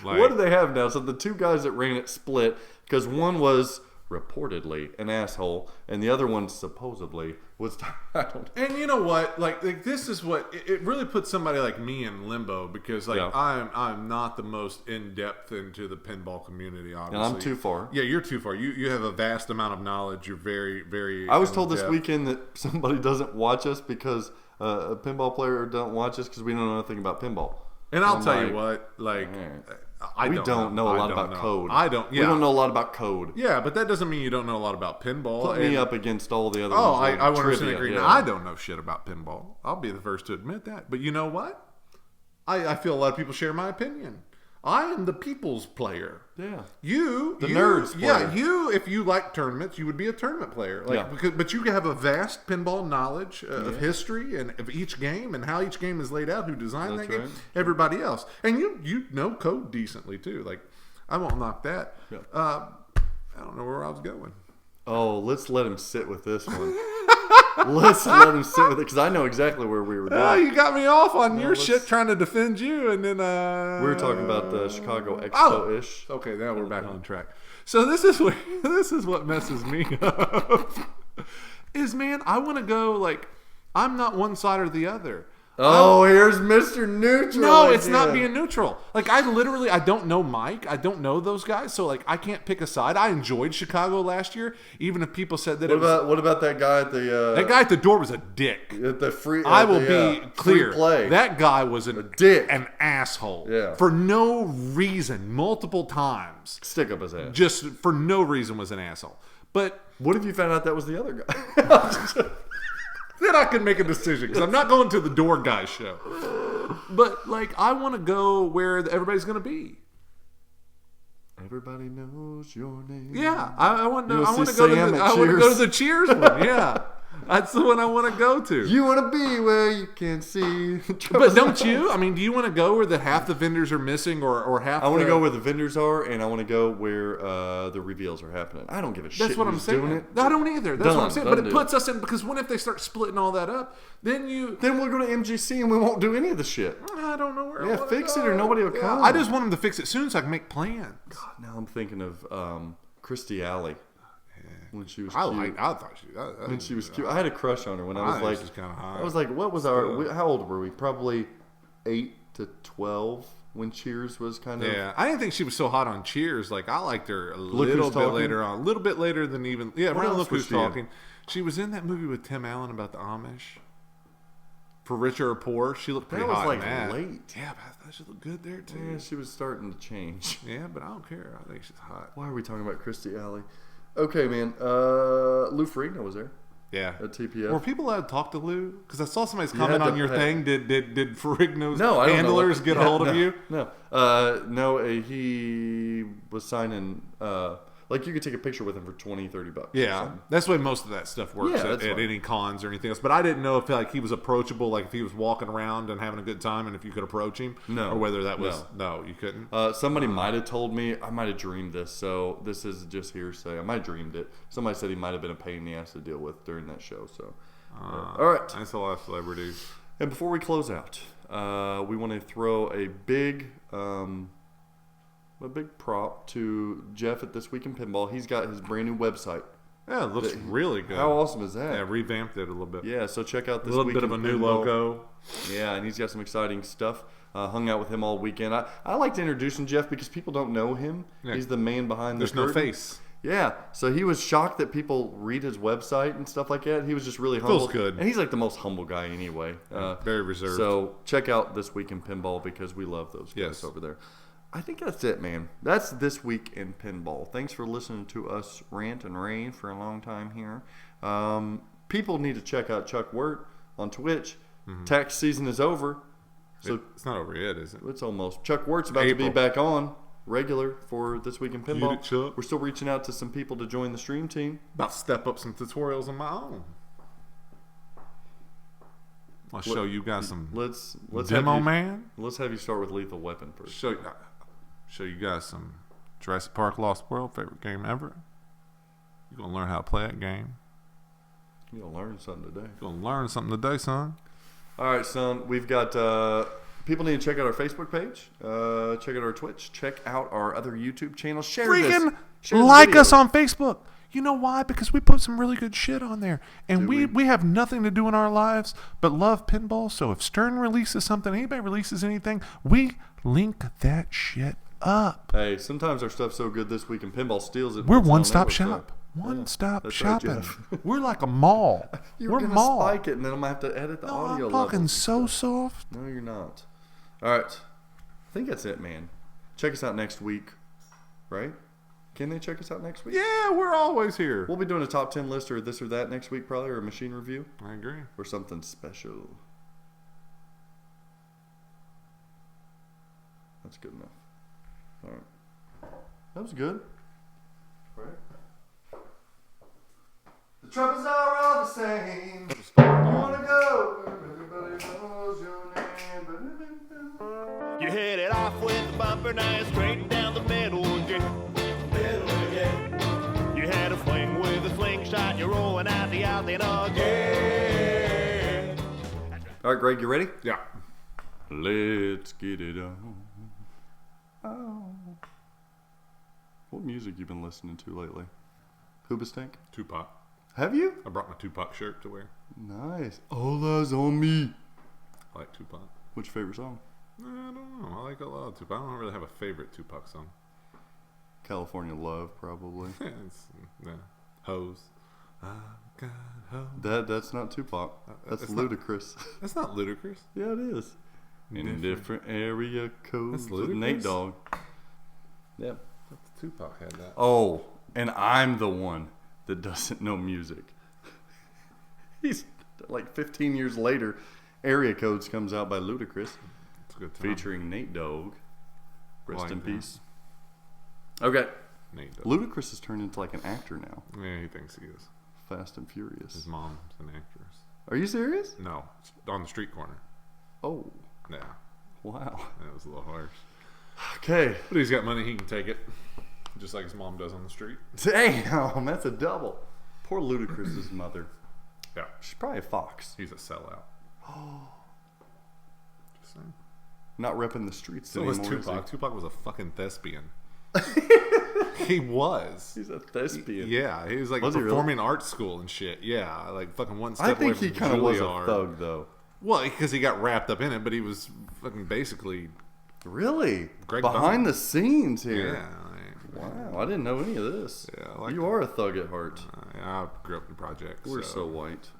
What do they have now? So the two guys that ran it split because one was reportedly an asshole and the other one supposedly was. I don't know. And you know what? Like this is what it really puts somebody like me in limbo because like I'm not the most in depth into the pinball community. Obviously, and I'm too far. Yeah, you're too far. You have a vast amount of knowledge. You're very very. I was told this weekend that somebody doesn't watch us because a pinball player don't watch us because we don't know anything about pinball. And I'll tell you what, like, we don't know a lot about code. I don't. Yeah. We don't know a lot about code. Yeah, but that doesn't mean you don't know a lot about pinball. Put me up against all the other ones. I 100% agree. Yeah. Now, I don't know shit about pinball. I'll be the first to admit that. But you know what? I feel a lot of people share my opinion. I am the people's player. Yeah. You, nerds player. Yeah, if you like tournaments, you would be a tournament player. But you have a vast pinball knowledge of history and of each game and how each game is laid out, who designed that game, everybody else. And you know code decently, too. Like, I won't knock that. Yeah. I don't know where I was going. Oh, let's let him sit with this one. Let's let him sit with it because I know exactly where we were going. Oh, you got me off on your shit trying to defend you, and then we were talking about the Chicago Expo-ish. Oh, okay, now we're back on track. So this is what messes me up. Is man, I want to go like I'm not one side or the other. Oh, here's Mr. Neutral. No, it's not being neutral. Like, I don't know Mike. I don't know those guys. So, like, I can't pick a side. I enjoyed Chicago last year, even if people said that What about that guy at the... that guy at the door was a dick. At the free... I will be clear. Free play. That guy was a dick. An asshole. Yeah. For no reason. Multiple times. Stick up his ass. Just for no reason was an asshole. But... What if you found out that was the other guy? Then I can make a decision because I'm not going to the door guy show. But like, I want to go where everybody's going to be. Everybody knows your name. Yeah, I want to. You I wanna want to see go to. Sam The, at I want to go to Cheers? the Cheers one. Yeah, that's the one I want to go to. You want to be where you can see. But don't you? I mean, do you want to go where the half the vendors are missing, or half? I want to go where the vendors are, and I want to go where the reveals are happening. I don't give a shit. That's what I'm who's saying. doing it. I don't either. That's what I'm Done. saying. Done But it deal. puts us in, because what if they start splitting all that up? Then Then we'll go to MGC and we won't do any of the shit. I don't know where. I Yeah, wanna fix go. it or nobody will Yeah, come. I just want them to fix it soon so I can make plans. God, now I'm thinking of Christy Alley when she was I cute. thought she. When she was cute, I had a crush on her when I was think like, she's kinda hot. I was like, what was how old were we? Probably 8 to 12 when Cheers was kind of. Yeah, I didn't think she was so hot on Cheers. Like, I liked her a Look little Who's bit Talking? later on. A little bit later than even. Yeah, What around else Look was Who's she in? Talking. She was in that movie with Tim Allen about the Amish. For Richer or Poor. She looked pretty That was hot like in that. late. Yeah, but I thought she looked good there, too. Yeah, she was starting to change. Yeah, but I don't care. I think she's hot. Why are we talking about Christy Alley? Okay, man. Lou Ferrigno was there Yeah. at TPF. Were people allowed to talk to Lou? Because I saw somebody's You comment had on to your pay- thing. Did Ferrigno's No, I don't handlers know. get a hold of you? No, he was signing. Like you could take a picture with him for $20-$30 or Yeah, something. that's the way most of that stuff works Yeah, at that's fine. any cons or anything else. But I didn't know if like he was approachable, like if he was walking around and having a good time, and if you could approach him, No. or whether that was no, you couldn't. Somebody might have told me. I might have dreamed this, so this is just hearsay. I might have dreamed it. Somebody said he might have been a pain in the ass to deal with during that show. So, all right. That's a lot of celebrities. And before we close out, we want to throw a big prop to Jeff at This Week in Pinball. He's got his brand new website. Yeah, it looks really good. How awesome is that? Yeah, revamped it a little bit. Yeah, so check out A This little Week bit in of a new Pinball. logo. Yeah, and he's got some exciting stuff. Hung out with him all weekend. I like to introduce him, Jeff, because people don't know him. Yeah. He's the man behind the There's no curtain. face. Yeah, so he was shocked that people read his website and stuff like that. He was just really humble. Feels good. And he's like the most humble guy anyway. Very reserved. So check out This Week in Pinball because we love those guys Yes. over there. I think that's it, man. That's This Week in Pinball. Thanks for listening to us rant and rave for a long time here. People need to check out Chuck Wirt on Twitch. Tax season is over. So It's not over yet, is it? it's almost. Chuck Wirt's about to be April. back on regular for This Week in Get Pinball. it, Chuck. We're still reaching out to some people to join the stream team. About to step up some tutorials on my own. I'll show you guys some Let's demo, have you, man. Let's have you start with Lethal Weapon first. Show you guys some Jurassic Park Lost World, favorite game ever. You're going to learn how to play that game. You're gonna learn something today. You're going to learn something today, son. All right, son. We've got people need to check out our Facebook page. Check out our Twitch. Check out our other YouTube channels. Share Freaking this. Share this like video. us on Facebook. You know why? Because we put some really good shit on there. And Do we have nothing to do in our lives but love pinball. So if Stern releases something, anybody releases anything, we link that shit up. Hey, sometimes our stuff's so good This Week in Pinball steals it. We're It's on one-stop their website. shop. One-stop That's right, shopping. Jeff. We're like a mall. You're We're gonna mall. spike it, and then I'm gonna have to edit the No, audio I'm levels talking and so stuff. soft. No, you're not. All right. I think that's it, man. Check us out next week, right? Can they check us out next week? Yeah, we're always here. We'll be doing a top 10 list or this or that next week, probably, or a machine review I agree. or something special. That's good enough. All right. That was good. Right? The troubles are all the same. You want to go where everybody knows your name. You hit it off with the bumper, now you're straight down the middle again. You had a fling with a slingshot, you're rolling out the again. All right, Greg, you ready? Yeah. Let's get it on. Oh. What music you been listening to lately? Hoobastank? Tupac. Have you? I brought my Tupac shirt to wear. Nice. All eyes on me. I like Tupac. What's your favorite song? I don't know. I like a lot of Tupac. I don't really have a favorite Tupac song. California Love, probably. It's, Hose. I got hose. That's not Tupac. That's it's not- ludicrous. That's not ludicrous. Yeah, it is. In different area codes. That's with ludicrous. Nate Dogg. Yeah. Tupac had that. Oh, and I'm the one that doesn't know music. He's like 15 years later. Area Codes comes out by Ludacris, It's a good time. featuring Nate Dogg. Rest Like in that. peace. Okay. No, he doesn't. Ludacris has turned into like an actor now. Yeah, he thinks he is. Fast and Furious. His mom's an actress. Are you serious? No, on the street corner. Oh. Yeah, Wow. that was a little harsh. Okay. But he's got money, he can take it. Just like his mom does on the street. Damn, that's a double. Poor Ludacris's mother. Yeah. She's probably a fox. He's a sellout. Just saying. Not repping the streets So anymore. was is Tupac. Tupac was a fucking thespian. He was. He's a thespian. Yeah, he was like Was he really? performing arts school and shit. Yeah, like fucking one step I away think from he kind of was a Juilliard. thug, though. Well, because he got wrapped up in it, but he was fucking basically Really? Greg Behind Dunn. the scenes here. yeah. Wow, I didn't know any of this. Yeah, like- you are a thug at heart. I grew up in projects. We're so white.